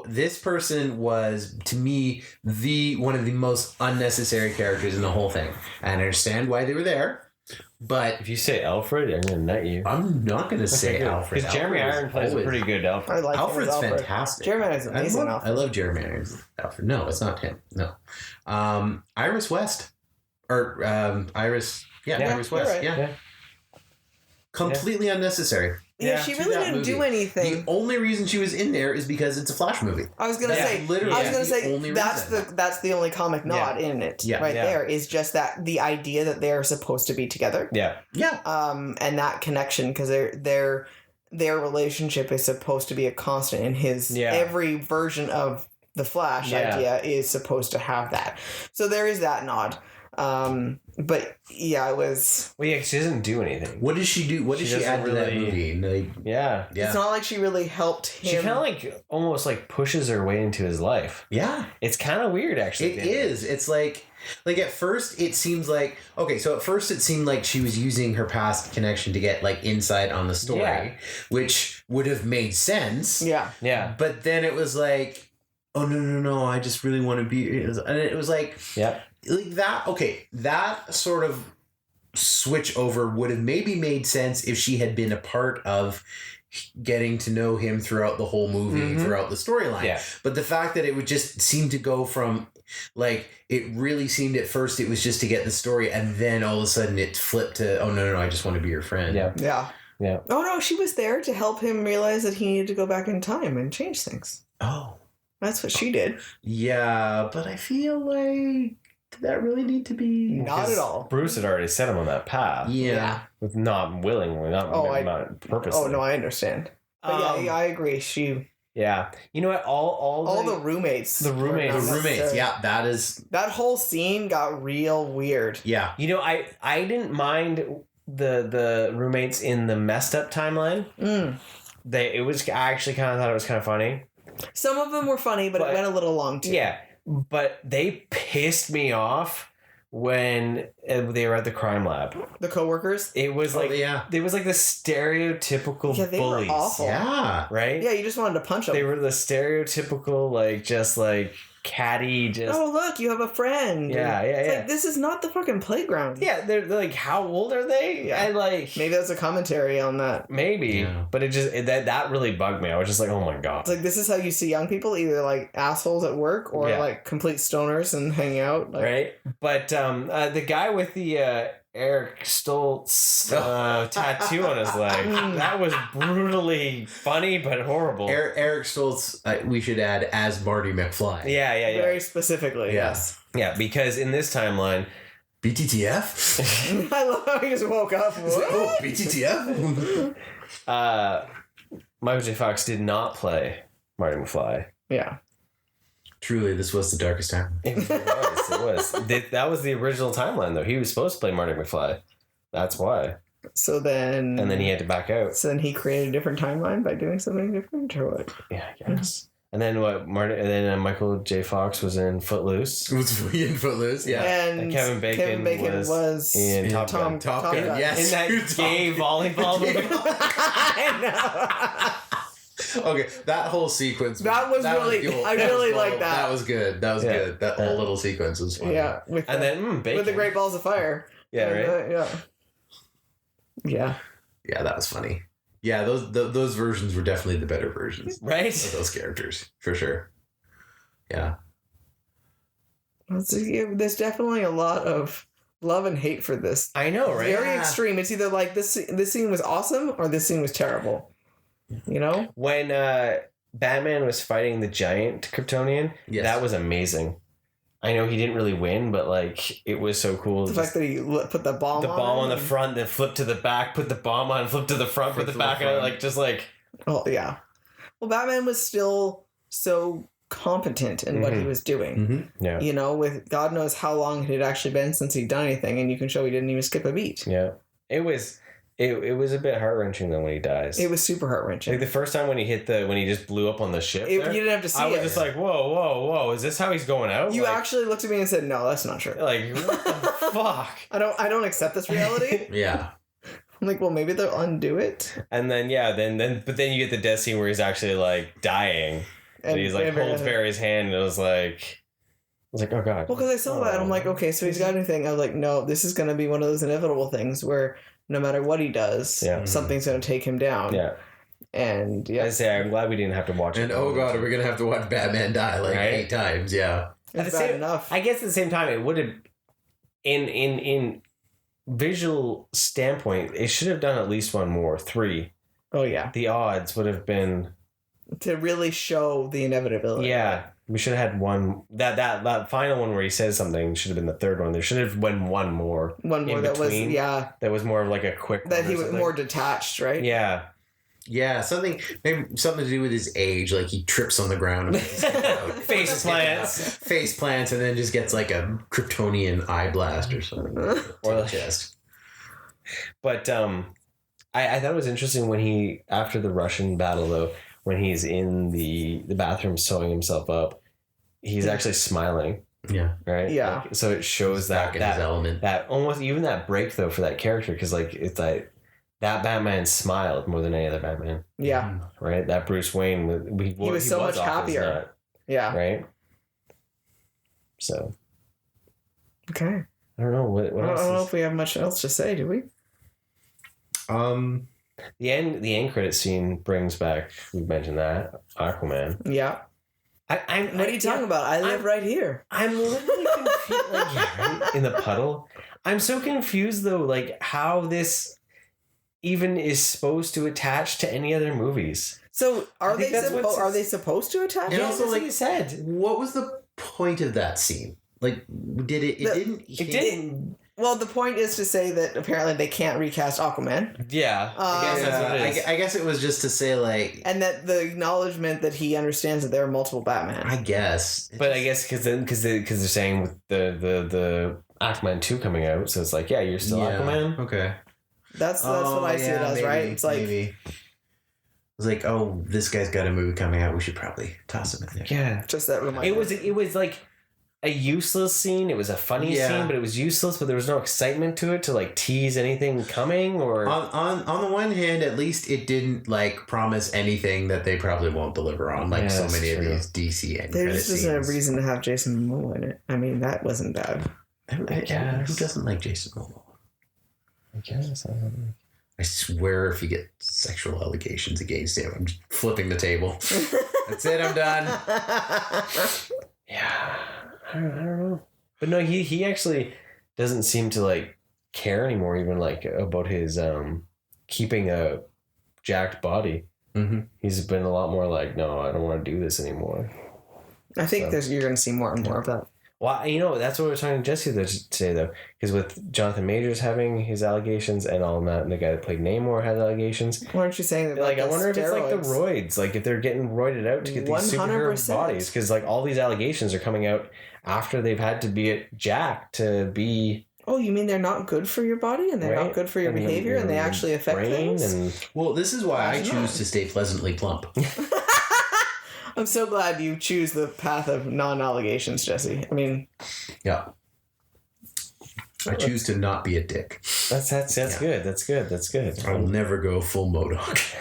Speaker 3: This person was, to me, one of the most unnecessary characters in the whole thing. And I understand why they were there, but
Speaker 1: If you say Alfred, I'm gonna nut you.
Speaker 3: I'm not going to say Alfred.
Speaker 1: Because Jeremy
Speaker 3: Alfred is
Speaker 1: Iron plays a
Speaker 3: always-
Speaker 1: pretty good Alfred.
Speaker 2: I like him as
Speaker 3: Alfred's
Speaker 2: Alfred.
Speaker 3: fantastic.
Speaker 2: Jeremy is amazing.
Speaker 3: I love Jeremy Irons Alfred. No, it's not him. No. Iris West. Or Iris. Yeah,
Speaker 1: Yeah,
Speaker 3: Iris
Speaker 2: you're
Speaker 3: West.
Speaker 2: right.
Speaker 3: Yeah.
Speaker 1: Yeah.
Speaker 3: Completely unnecessary.
Speaker 2: Yeah,
Speaker 1: Yeah,
Speaker 2: she
Speaker 3: to
Speaker 2: really
Speaker 3: that
Speaker 2: didn't
Speaker 3: movie.
Speaker 2: do anything.
Speaker 3: The only reason she was in there is because it's a Flash movie.
Speaker 2: I was gonna
Speaker 1: Yeah,
Speaker 2: say.
Speaker 3: literally,
Speaker 2: I was gonna
Speaker 3: the
Speaker 2: say
Speaker 3: only
Speaker 2: that's
Speaker 3: reason.
Speaker 2: that's the only comic nod in it.
Speaker 3: Yeah.
Speaker 2: Right
Speaker 1: Yeah.
Speaker 2: there is just that the idea that they're supposed to be together.
Speaker 1: Yeah.
Speaker 3: Yeah.
Speaker 2: And that connection because their relationship is supposed to be a constant in his
Speaker 1: Yeah.
Speaker 2: every version of the Flash
Speaker 1: Yeah.
Speaker 2: idea is supposed to have that. So there is that nod. But yeah, it was.
Speaker 1: Well, yeah, 'cause she doesn't do anything.
Speaker 3: What does she do? What
Speaker 1: She
Speaker 3: does she add to
Speaker 1: doesn't
Speaker 3: that
Speaker 1: really-
Speaker 3: movie? Like,
Speaker 1: Yeah.
Speaker 3: yeah.
Speaker 2: It's not like she really helped him.
Speaker 1: She kind of like almost like pushes her way into his life.
Speaker 3: Yeah.
Speaker 1: It's kind of weird, actually.
Speaker 3: It is. It's like at first it seems like, okay, so at first it seemed like she was using her past connection to get like insight on the story,
Speaker 1: Yeah.
Speaker 3: which would have made sense.
Speaker 2: Yeah.
Speaker 1: Yeah.
Speaker 3: But then it was like, oh no, I just really want to be, and it was like
Speaker 1: Yep.
Speaker 3: that. Okay, that sort of switch over would have maybe made sense if she had been a part of getting to know him throughout the whole movie,
Speaker 1: Mhm.
Speaker 3: throughout the storyline.
Speaker 1: Yeah.
Speaker 3: But the fact that it would just seem to go from, like, it really seemed at first it was just to get the story, and then all of a sudden it flipped to, oh no, I just want to be your friend.
Speaker 1: Yeah.
Speaker 2: Yeah.
Speaker 1: Yeah.
Speaker 2: Oh no, she was there to help him realize that he needed to go back in time and change things.
Speaker 3: Oh.
Speaker 2: That's what she did.
Speaker 3: Yeah, but I feel like did that really need to be?
Speaker 2: Not at
Speaker 1: Because
Speaker 2: all.
Speaker 1: Bruce had already set him on that path.
Speaker 3: Yeah.
Speaker 1: With not willingly, not purposely.
Speaker 2: Oh no, I understand. But yeah, I agree. She
Speaker 1: Yeah. You know what?
Speaker 2: all the roommates.
Speaker 1: the roommates-
Speaker 2: were
Speaker 3: The
Speaker 2: not
Speaker 3: roommates.
Speaker 2: necessary.
Speaker 3: Yeah, that is.
Speaker 2: That whole scene got real weird.
Speaker 3: Yeah.
Speaker 1: You know, I didn't mind the roommates in the messed up timeline.
Speaker 2: Mm.
Speaker 1: I actually kind of thought it was kind of funny.
Speaker 2: Some of them were funny, but
Speaker 1: But-
Speaker 2: it went a little long too.
Speaker 1: Yeah, but they pissed me off when they were at the crime lab.
Speaker 2: The coworkers.
Speaker 1: It was
Speaker 3: Oh,
Speaker 1: like
Speaker 3: yeah.
Speaker 1: it was like the stereotypical
Speaker 2: Yeah, they were
Speaker 1: bullies.
Speaker 2: awful.
Speaker 3: Yeah.
Speaker 1: Right?
Speaker 2: Yeah, you just wanted to punch them.
Speaker 1: They were the stereotypical like just like catty just
Speaker 2: Oh look, you have a friend.
Speaker 1: Yeah, yeah,
Speaker 2: It's
Speaker 1: yeah.
Speaker 2: like, this is not the fucking playground.
Speaker 1: Yeah, they're like, how old are they?
Speaker 2: Yeah.
Speaker 1: And like
Speaker 2: Maybe that's a commentary on that.
Speaker 1: maybe,
Speaker 3: Yeah.
Speaker 1: but that really bugged me. I was just like, oh my god.
Speaker 2: It's like this is how you see young people, either like assholes at work or
Speaker 1: Yeah.
Speaker 2: like complete stoners and hang out. Like,
Speaker 1: Right? But the guy with the Eric Stoltz tattoo on his leg, that was brutally funny but horrible.
Speaker 3: Eric Stoltz, we should add, as Marty McFly.
Speaker 1: Yeah.
Speaker 2: Very specifically,
Speaker 3: Yeah.
Speaker 2: yes.
Speaker 1: Yeah, because in this timeline,
Speaker 3: BTTF?
Speaker 2: I love how he just woke up.
Speaker 3: Oh,
Speaker 2: What?
Speaker 3: BTTF?
Speaker 1: Michael J. Fox did not play Marty McFly.
Speaker 2: Yeah.
Speaker 3: Truly, this was the darkest time.
Speaker 1: It was. That was the original timeline, though. He was supposed to play Marty McFly. That's why.
Speaker 2: So then.
Speaker 1: And then he had to back out.
Speaker 2: So then he created a different timeline by doing something different, or what?
Speaker 1: Yeah, I guess. And then Michael J. Fox was in Footloose.
Speaker 3: It was in Footloose, yeah.
Speaker 2: And
Speaker 1: Kevin Bacon
Speaker 2: was
Speaker 1: in Top Gun.
Speaker 3: Top Gun, yes.
Speaker 1: In that gay volleyball movie.
Speaker 2: I know.
Speaker 3: Okay, that whole sequence.
Speaker 2: That was really-
Speaker 3: cool.
Speaker 2: I
Speaker 3: That was
Speaker 2: really
Speaker 3: cool.
Speaker 2: liked that.
Speaker 3: That was good. That was
Speaker 1: Yeah.
Speaker 3: good. That whole little sequence was funny.
Speaker 2: Yeah. With
Speaker 1: And
Speaker 2: the,
Speaker 1: then Bacon.
Speaker 2: with the Great Balls of Fire.
Speaker 1: Yeah, right?
Speaker 2: Yeah. Yeah.
Speaker 3: Yeah, that was funny. Yeah, those versions were definitely the better versions
Speaker 1: Right?
Speaker 3: of those characters, for sure. Yeah.
Speaker 2: There's definitely a lot of love and hate for this.
Speaker 1: I know, right?
Speaker 2: Very extreme. It's either like this scene was awesome or this scene was terrible. You know?
Speaker 1: When Batman was fighting the giant Kryptonian,
Speaker 3: Yes.
Speaker 1: that was amazing. I know he didn't really win, but like it was so cool.
Speaker 2: The fact that he put the bomb
Speaker 1: on the front, then flip to the back, put the bomb on, flip to the front, put the back on, like just like.
Speaker 2: Oh yeah. Well, Batman was still so competent in what he was doing.
Speaker 3: Mm-hmm.
Speaker 1: Yeah.
Speaker 2: You know, with God knows how long it had actually been since he'd done anything, and you can show he didn't even skip a beat.
Speaker 1: Yeah. It was a bit heart wrenching though when he dies.
Speaker 2: It was super heart
Speaker 1: like
Speaker 2: wrenching.
Speaker 1: the first time when he just blew up on the ship.
Speaker 2: You
Speaker 1: there,
Speaker 2: didn't have to see
Speaker 1: I was
Speaker 2: it.
Speaker 1: just like, whoa, is this how he's going out?
Speaker 2: You
Speaker 1: like,
Speaker 2: actually looked at me and said, "No, that's not true."
Speaker 1: like what the fuck?
Speaker 2: I don't accept this reality.
Speaker 3: Yeah.
Speaker 2: I'm like, well, maybe they'll undo it.
Speaker 1: And then but then you get the death scene where he's actually like dying, and he's like holds Barry's hand, and it was like, oh god.
Speaker 2: Well, because I saw that, I'm like, okay, so he's got anything. I was like, no, this is going to be one of those inevitable things where no matter what he does, something's going to take him down.
Speaker 1: Yeah.
Speaker 2: And yeah,
Speaker 1: I say I'm glad we didn't have to watch it.
Speaker 3: And oh god, are we gonna have to watch Batman die like 8 times? Yeah.
Speaker 2: it's
Speaker 1: the
Speaker 2: bad
Speaker 1: same-
Speaker 2: enough.
Speaker 1: I guess at the same time, it would have, in visual standpoint, it should have done at least one more. 3.
Speaker 2: Oh yeah,
Speaker 1: The odds would have been.
Speaker 2: to really show the inevitability.
Speaker 1: Yeah, we should have had one. That final one where he says something should have been the third one. There should have been one more.
Speaker 2: One more
Speaker 1: in
Speaker 2: that was
Speaker 1: between. That was more of like a quick.
Speaker 2: that
Speaker 1: one
Speaker 2: he
Speaker 1: or
Speaker 2: was
Speaker 1: something.
Speaker 2: more detached, right?
Speaker 1: Yeah.
Speaker 3: Yeah, maybe something to do with his age. Like he trips on the ground, and
Speaker 1: Face plants,
Speaker 3: and then just gets like a Kryptonian eye blast or something,
Speaker 1: or
Speaker 3: to the chest.
Speaker 1: But I thought it was interesting when he, after the Russian battle though, when he's in the bathroom sewing himself up, he's actually smiling.
Speaker 3: Yeah.
Speaker 1: Right.
Speaker 2: Yeah.
Speaker 1: Like, so it shows
Speaker 3: Back in his element.
Speaker 1: that almost even that break though for that character, because like it's like that Batman smiled more than any other Batman.
Speaker 2: Yeah.
Speaker 1: Right. That Bruce Wayne, he
Speaker 2: was so much
Speaker 1: off his
Speaker 2: happier.
Speaker 1: nut,
Speaker 2: Yeah.
Speaker 1: right. So
Speaker 2: Okay.
Speaker 1: I don't know what
Speaker 2: I don't
Speaker 1: else.
Speaker 2: know
Speaker 1: Is,
Speaker 2: if we have much else to say, do we?
Speaker 1: the end credit scene brings back. We mentioned that Aquaman.
Speaker 2: Yeah. What are you talking about? I live right here.
Speaker 1: I'm literally confused. Like, yeah, right? In the puddle. I'm so confused though, like how this even is supposed to attach to any other movies.
Speaker 2: So are
Speaker 1: think
Speaker 2: they
Speaker 1: that's what's-
Speaker 2: are they supposed to attach?
Speaker 3: And
Speaker 2: it?
Speaker 3: also,
Speaker 1: that's what
Speaker 3: like-
Speaker 1: you said.
Speaker 3: What was the point of that scene? Like, did it? It
Speaker 2: The-
Speaker 3: didn't.
Speaker 1: It didn't.
Speaker 2: Well, the point is to say that apparently they can't recast Aquaman,
Speaker 1: Yeah. I guess that's what it is.
Speaker 3: I guess it was just to say like.
Speaker 2: and that the acknowledgement that he understands that there are multiple Batman.
Speaker 3: I guess.
Speaker 1: But I guess because they're saying with the Aquaman 2 coming out, so it's like, yeah, you're still Aquaman.
Speaker 3: Okay.
Speaker 2: That's what I see it as, right? It's like
Speaker 3: maybe. It's like, oh, this guy's got a movie coming out. We should probably toss him in there.
Speaker 1: Yeah.
Speaker 2: just that reminder.
Speaker 1: It was like a useless scene. It was a funny scene, but it was useless. But there was no excitement to it to like tease anything coming or.
Speaker 3: On the one hand, at least it didn't like promise anything that they probably won't deliver on, like so
Speaker 1: that's
Speaker 3: many
Speaker 1: true.
Speaker 3: of these DC end
Speaker 2: There
Speaker 3: credit
Speaker 2: just isn't a
Speaker 3: scenes.
Speaker 2: reason to have Jason Momoa in it. I mean, that wasn't bad.
Speaker 3: Who doesn't like Jason Momoa?
Speaker 1: I guess. I don't know.
Speaker 3: I swear, if you get sexual allegations against him, I'm just flipping the table. That's it. I'm done.
Speaker 1: Yeah, I don't know. But no, he actually doesn't seem to like care anymore, even like about his keeping a jacked body.
Speaker 3: Mm-hmm.
Speaker 1: He's been a lot more like, no, I don't want to do this anymore.
Speaker 2: I think you're going to see more and more of that.
Speaker 1: Well, you know, that's what we were talking to Jesse today, though, because with Jonathan Majors having his allegations and all that, and the guy that played Namor had allegations.
Speaker 2: Why aren't you saying that?
Speaker 1: Like, I wonder if it's like the roids, like if they're getting roided out to get these superhero
Speaker 2: 100%.
Speaker 1: bodies, because like all these allegations are coming out after they've had to be at Jack to be.
Speaker 2: Oh, you mean they're not good for your body and they're
Speaker 1: Right?
Speaker 2: not good for your
Speaker 1: And
Speaker 2: behavior and they actually affect
Speaker 1: brain
Speaker 2: things?
Speaker 1: and
Speaker 3: Well, this is why I
Speaker 2: Imagine
Speaker 3: choose
Speaker 2: that.
Speaker 3: to stay pleasantly plump.
Speaker 2: I'm so glad you choose the path of non-allegations, Jesse. I mean,
Speaker 3: Yeah. I choose to not be a dick.
Speaker 1: that's
Speaker 3: Yeah.
Speaker 1: good. That's good. That's good.
Speaker 3: I will never go full MODOK.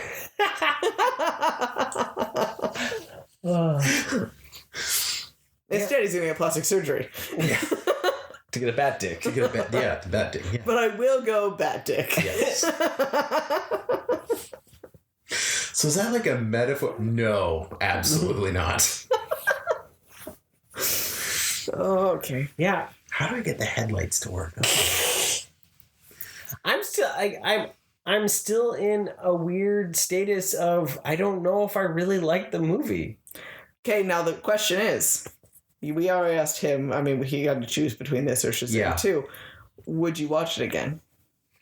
Speaker 2: instead he's going to get plastic surgery.
Speaker 1: To get a bat dick.
Speaker 3: To get a bat, yeah, the bat dick. Yeah.
Speaker 2: But I will go bat dick.
Speaker 3: Yes. So is that like a metaphor? No, absolutely not.
Speaker 2: Oh, okay.
Speaker 1: Yeah,
Speaker 3: How do I get the headlights to work?
Speaker 1: I'm still in a weird status of I don't know if I really like the movie.
Speaker 2: Okay, now the question is, we already asked him. I mean, he got to choose between this or Shazam 2. Would you watch it again,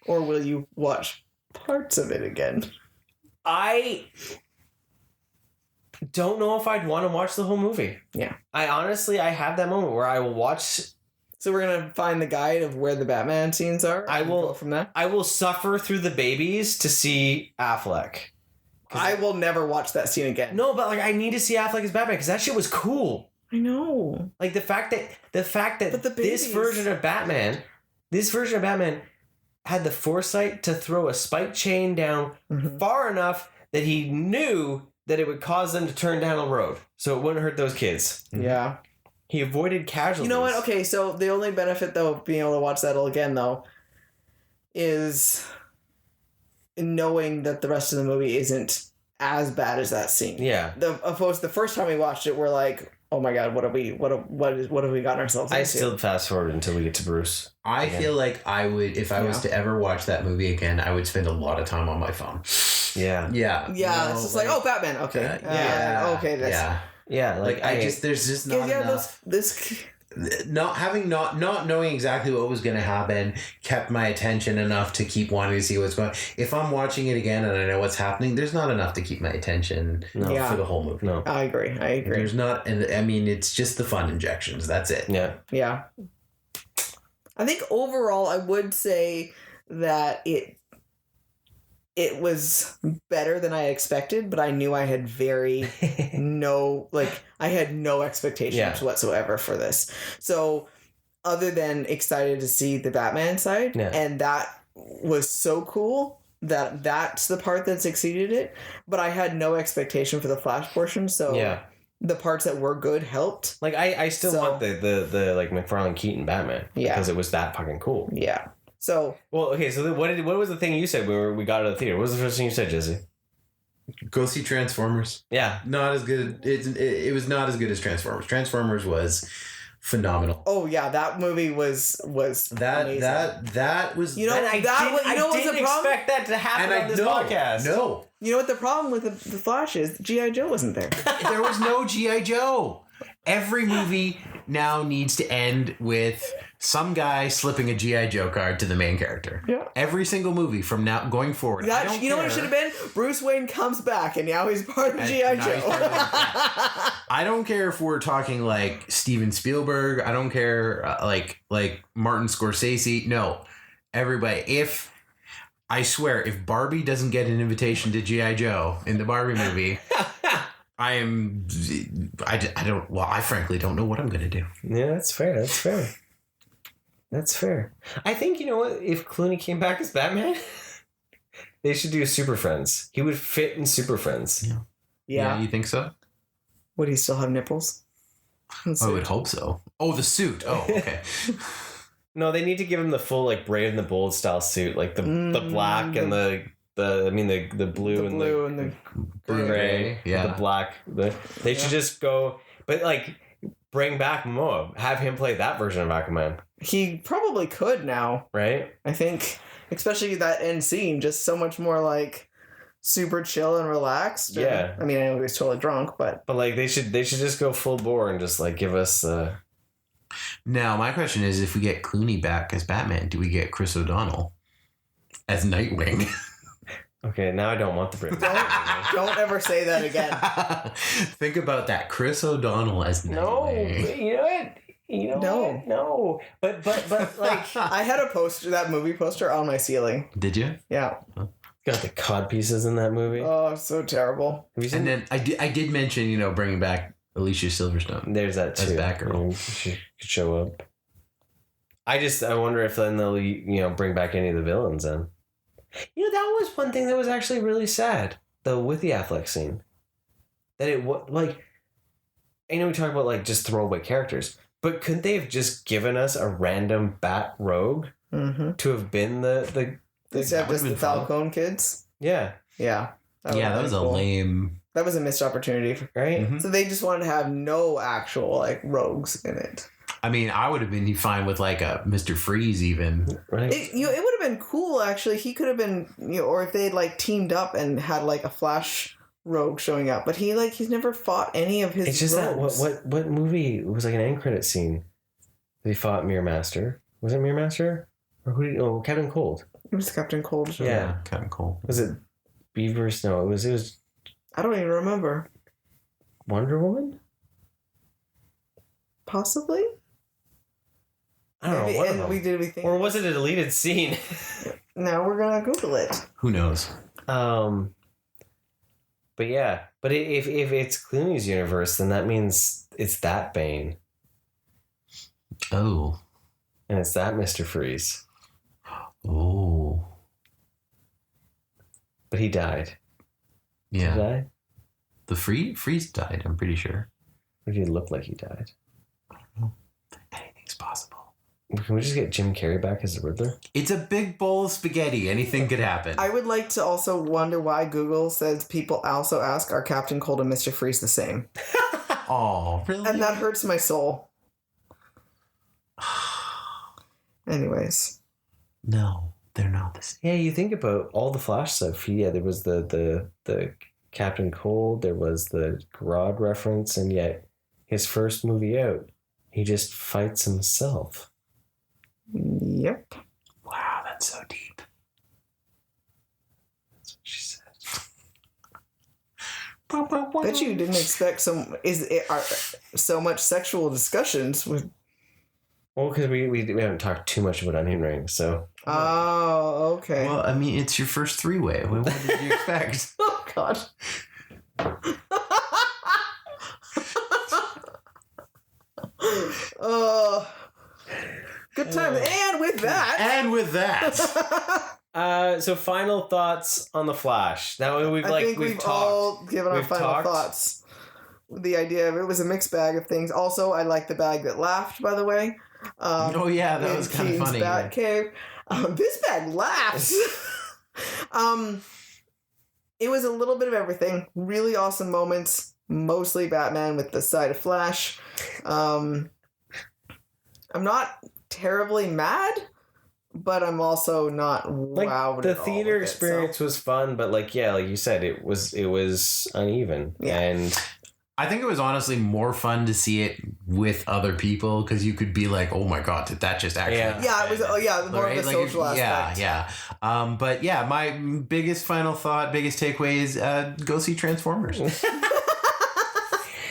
Speaker 2: or will you watch parts of it again?
Speaker 1: I don't know if I'd want to watch the whole movie.
Speaker 2: Yeah.
Speaker 1: I have that moment where I will watch.
Speaker 2: So we're gonna find the guide of where the Batman scenes are.
Speaker 1: I
Speaker 2: and
Speaker 1: will
Speaker 2: go from there.
Speaker 1: I will suffer through the babies to see Affleck.
Speaker 2: I will never watch that scene again.
Speaker 1: No, but like I need to see Affleck as Batman because that shit was cool.
Speaker 2: I know.
Speaker 1: Like the fact that
Speaker 2: But the
Speaker 1: this
Speaker 2: babies-
Speaker 1: version of Batman had the foresight to throw a spike chain down far enough that he knew that it would cause them to turn down a road, so it wouldn't hurt those kids.
Speaker 2: Yeah.
Speaker 1: He avoided casualties.
Speaker 2: You know what? Okay, so the only benefit though of being able to watch that all again though is knowing that the rest of the movie isn't as bad as that scene.
Speaker 1: Yeah.
Speaker 2: Opposed to the first time we watched it, we're like, oh my god, what have we gotten ourselves into?
Speaker 1: I still fast forward until we get to Bruce.
Speaker 3: I feel like I would, if I was to ever watch that movie again, I would spend a lot of time on my phone.
Speaker 1: Yeah.
Speaker 3: Yeah.
Speaker 2: Yeah, it's just like, oh, Batman, okay. Okay, this.
Speaker 3: Yeah.
Speaker 1: Yeah.
Speaker 3: Like there's just not enough.
Speaker 2: This
Speaker 3: Not knowing exactly what was going to happen kept my attention enough to keep wanting to see what's going on. If I'm watching it again and I know what's happening, there's not enough to keep my attention for the whole movie.
Speaker 1: No.
Speaker 2: I agree.
Speaker 3: There's not, and I mean, it's just the fun injections. That's it.
Speaker 1: Yeah.
Speaker 2: Yeah. I think overall, I would say that it was better than I expected, but I knew I had I had no expectations whatsoever for this. So other than excited to see the Batman side, and that was so cool that's the part that succeeded it, but I had no expectation for the Flash portion, so the parts that were good helped.
Speaker 1: Like I still want the like McFarlane Keaton Batman because it was that fucking cool.
Speaker 2: Yeah. So
Speaker 1: well, okay. So what was the thing you said when we got out of the theater? What was the first thing you said, Jesse?
Speaker 3: Go see Transformers.
Speaker 1: Yeah,
Speaker 3: not as good. It was not as good as Transformers. Transformers was phenomenal.
Speaker 2: Oh yeah, that movie was amazing.
Speaker 3: that was.
Speaker 2: You know
Speaker 1: I didn't expect that to happen on this podcast.
Speaker 3: No.
Speaker 2: You know what the problem with the Flash is? G.I. Joe wasn't there.
Speaker 3: There was no G.I. Joe. Every movie now needs to end with some guy slipping a G.I. Joe card to the main character.
Speaker 2: Yeah.
Speaker 3: Every single movie from now going forward.
Speaker 2: You know what it should have been? Bruce Wayne comes back and now he's part of G.I. Joe.
Speaker 3: I don't care if we're talking like Steven Spielberg. I don't care like Martin Scorsese. No. Everybody. I swear, if Barbie doesn't get an invitation to G.I. Joe in the Barbie movie, I frankly don't know what I'm going to do.
Speaker 1: Yeah, that's fair. That's fair. I think, you know what? If Clooney came back as Batman, they should do Super Friends. He would fit in Super Friends.
Speaker 2: Yeah.
Speaker 3: You think so?
Speaker 2: Would he still have nipples?
Speaker 3: I would hope so. Oh, the suit. Oh, okay.
Speaker 1: No, they need to give him the full like Brave and the Bold style suit, like the black and the blue and the gray, the black. They should just go, but like bring back Momoa, have him play that version of Aquaman.
Speaker 2: He probably could now,
Speaker 1: right?
Speaker 2: I think, especially that end scene, just so much more like super chill and relaxed.
Speaker 1: Yeah,
Speaker 2: I mean, I know he was totally drunk, but
Speaker 1: like they should just go full bore and just like give us.
Speaker 3: Now, my question is, if we get Clooney back as Batman, do we get Chris O'Donnell as Nightwing?
Speaker 1: Okay, now I don't want the Brave.
Speaker 2: Don't ever say that again.
Speaker 3: Think about that, Chris O'Donnell as Nightwing.
Speaker 1: No. But like
Speaker 2: I had that movie poster on my ceiling.
Speaker 3: Did you?
Speaker 2: Yeah.
Speaker 1: Got the cod pieces in that movie.
Speaker 2: Oh, so terrible.
Speaker 3: And then I did mention, bringing back Alicia Silverstone.
Speaker 1: There's that too.
Speaker 3: As Batgirl.
Speaker 1: She could show up. I wonder if then they'll bring back any of the villains then. That was one thing that was actually really sad, though, with the Affleck scene. That it was like, I know we talk about like just throwaway characters, but couldn't they have just given us a random Bat Rogue to have been the
Speaker 2: except just the Falcone kids?
Speaker 1: Yeah.
Speaker 2: Yeah.
Speaker 3: That was a lame.
Speaker 2: That was a missed opportunity,
Speaker 1: right?
Speaker 2: So they just wanted to have no actual like rogues in it.
Speaker 3: I mean, I would have been fine with like a Mr. Freeze even.
Speaker 1: Right?
Speaker 2: It would have been cool actually. He could have been, or if they'd like teamed up and had like a Flash rogue showing up, but he's never fought any of his.
Speaker 1: It's just
Speaker 2: rogues.
Speaker 1: that what movie was like an end credit scene? They fought Mirror Master. Was it Mirror Master? Or who did? Oh, Captain Cold.
Speaker 2: It was Captain Cold.
Speaker 1: Yeah.
Speaker 3: Kind of cool.
Speaker 1: Was it Beavers? No, it was
Speaker 2: I don't even remember.
Speaker 1: Wonder Woman.
Speaker 2: Possibly.
Speaker 1: I don't know. One of them.
Speaker 2: We think.
Speaker 1: Or was it a deleted scene?
Speaker 2: Now we're gonna Google it.
Speaker 3: Who knows?
Speaker 1: But yeah, but if it's Clooney's universe, then that means it's that Bane
Speaker 3: Oh.
Speaker 1: and it's that Mr. Freeze.
Speaker 3: Oh.
Speaker 1: But he died. Did he
Speaker 3: Yeah.
Speaker 1: die?
Speaker 3: The Freeze died, I'm pretty sure.
Speaker 1: Or did he look like he died?
Speaker 3: Anything's possible.
Speaker 1: Can we just get Jim Carrey back as the Riddler?
Speaker 3: It's a big bowl of spaghetti. Anything could happen.
Speaker 2: I would like to also wonder why Google says people also ask, are Captain Cold and Mr. Freeze the same?
Speaker 3: Oh, really?
Speaker 2: And that hurts my soul. Anyways.
Speaker 3: No, they're not the same.
Speaker 1: Yeah, you think about all the Flash stuff. Yeah, there was the Captain Cold, there was the Grodd reference, and yet his first movie out, he just fights himself.
Speaker 2: Yep.
Speaker 3: Wow, that's so deep.
Speaker 1: That's what she said.
Speaker 2: Bet you didn't expect so much sexual discussions with.
Speaker 1: Well, because we haven't talked too much about Onion Rings, so.
Speaker 2: Oh, okay.
Speaker 3: Well, I mean, it's your first three-way. What did you expect?
Speaker 2: Oh God. Good times. And with that.
Speaker 1: So final thoughts on the Flash. Now we've
Speaker 2: I think we've
Speaker 1: talked.
Speaker 2: all given our
Speaker 1: We've
Speaker 2: final
Speaker 1: talked.
Speaker 2: thoughts. The idea of it was a mixed bag of things. Also, I like the bag that laughed, by the way.
Speaker 3: Oh yeah, that
Speaker 2: in
Speaker 3: was kind of
Speaker 2: Keaton's
Speaker 3: funny.
Speaker 2: Batcave. This bag laughs. It was a little bit of everything. Really awesome moments. Mostly Batman with the side of Flash. I'm not terribly mad, but I'm also not wowed.
Speaker 1: The
Speaker 2: at all
Speaker 1: theater
Speaker 2: with it, so-
Speaker 1: experience was fun, but like you said, it was uneven.
Speaker 2: Yeah.
Speaker 1: And
Speaker 3: I think it was honestly more fun to see it with other people because you could be like, "Oh my god, did that just actually?"
Speaker 1: Yeah.
Speaker 2: Yeah, it was. Oh, yeah, more
Speaker 3: Right?
Speaker 2: of the
Speaker 3: Like,
Speaker 2: social aspect.
Speaker 3: Yeah. But yeah, my biggest final thought, biggest takeaway is go see Transformers.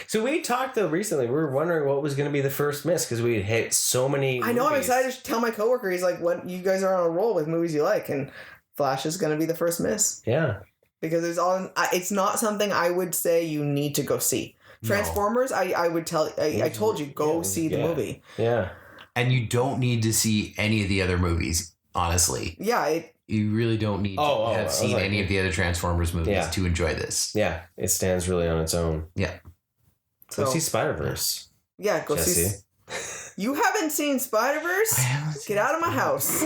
Speaker 1: so we talked though recently. We were wondering what was going to be the first miss because we had hit so many.
Speaker 2: I know. I'm
Speaker 1: movies.
Speaker 2: excited to tell my coworker. He's like, "What? You guys are on a roll with movies you like, and Flash is going to be the first miss
Speaker 1: Yeah.
Speaker 2: because it's not something I would say you need to go see.
Speaker 3: No.
Speaker 2: Transformers, I would tell. I told you go see the movie.
Speaker 1: Yeah.
Speaker 3: And you don't need to see any of the other movies, honestly.
Speaker 2: Yeah,
Speaker 3: You really don't need to
Speaker 1: I
Speaker 3: have
Speaker 1: was
Speaker 3: seen
Speaker 1: like-
Speaker 3: any of the other Transformers movies
Speaker 1: Yeah.
Speaker 3: to enjoy this.
Speaker 1: Yeah. It stands really on its own.
Speaker 2: so
Speaker 1: Go see Spider-Verse.
Speaker 2: yeah, go see.
Speaker 1: Jesse.
Speaker 2: You haven't seen Spider Verse? Get out of my house.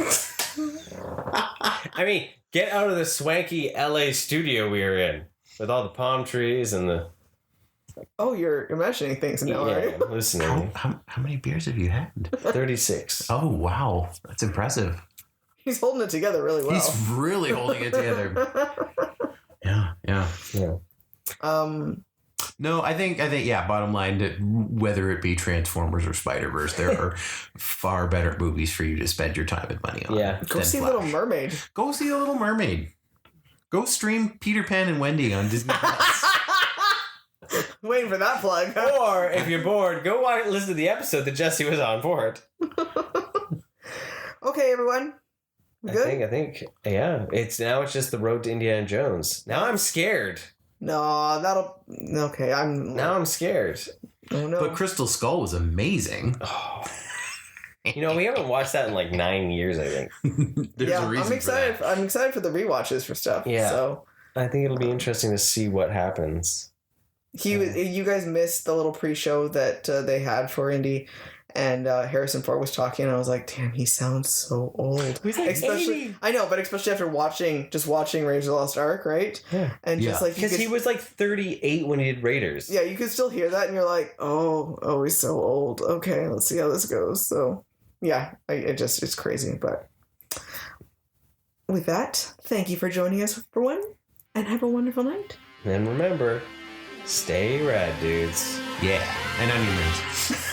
Speaker 1: I mean, get out of the swanky LA studio we were in with all the palm trees and the.
Speaker 2: Oh, you're imagining things now,
Speaker 1: Yeah,
Speaker 2: right?
Speaker 1: listening.
Speaker 3: How many beers have you had?
Speaker 1: 36.
Speaker 3: Oh, wow. That's impressive.
Speaker 2: He's holding it together really well.
Speaker 3: He's really holding it together. Yeah.
Speaker 1: Yeah.
Speaker 3: No, I think, yeah, bottom line, that whether it be Transformers or Spider-Verse, there are far better movies for you to spend your time and money on.
Speaker 1: Yeah.
Speaker 2: Go
Speaker 3: than
Speaker 2: see
Speaker 3: Flash.
Speaker 2: Little Mermaid.
Speaker 3: Go see The Little Mermaid. Go stream Peter Pan and Wendy on Disney Plus.
Speaker 2: Waiting for that plug.
Speaker 1: Or if you're bored, go listen to the episode that Jesse was on board.
Speaker 2: Okay, everyone. We good?
Speaker 1: I think, yeah. It's just the road to Indiana Jones. Now I'm scared.
Speaker 2: No, that'll. Okay,
Speaker 1: Now I'm scared.
Speaker 2: Oh no.
Speaker 3: But Crystal Skull was amazing.
Speaker 1: Oh. We haven't watched that in like 9 years, I think.
Speaker 3: There's
Speaker 2: yeah,
Speaker 3: a reason
Speaker 2: I'm excited.
Speaker 3: for that.
Speaker 2: I'm excited for the rewatches for stuff.
Speaker 1: Yeah.
Speaker 2: So
Speaker 1: I think it'll be interesting to see what happens.
Speaker 2: you guys missed the little pre-show that they had for Indy, And Harrison Ford was talking, and I was like, "Damn, he sounds so old."
Speaker 1: He's like
Speaker 2: especially,
Speaker 1: 80.
Speaker 2: I know, but especially after watching Raiders of the Lost Ark, right?
Speaker 1: Yeah.
Speaker 2: And just like
Speaker 1: Because he was like 38 when he did Raiders.
Speaker 2: yeah, you could still hear that, and you're like, "Oh, he's so old." Okay, let's see how this goes. So, yeah, it's crazy. But with that, thank you for joining us for one, and have a wonderful night.
Speaker 1: And remember, stay rad, dudes.
Speaker 3: Yeah. And onion rings.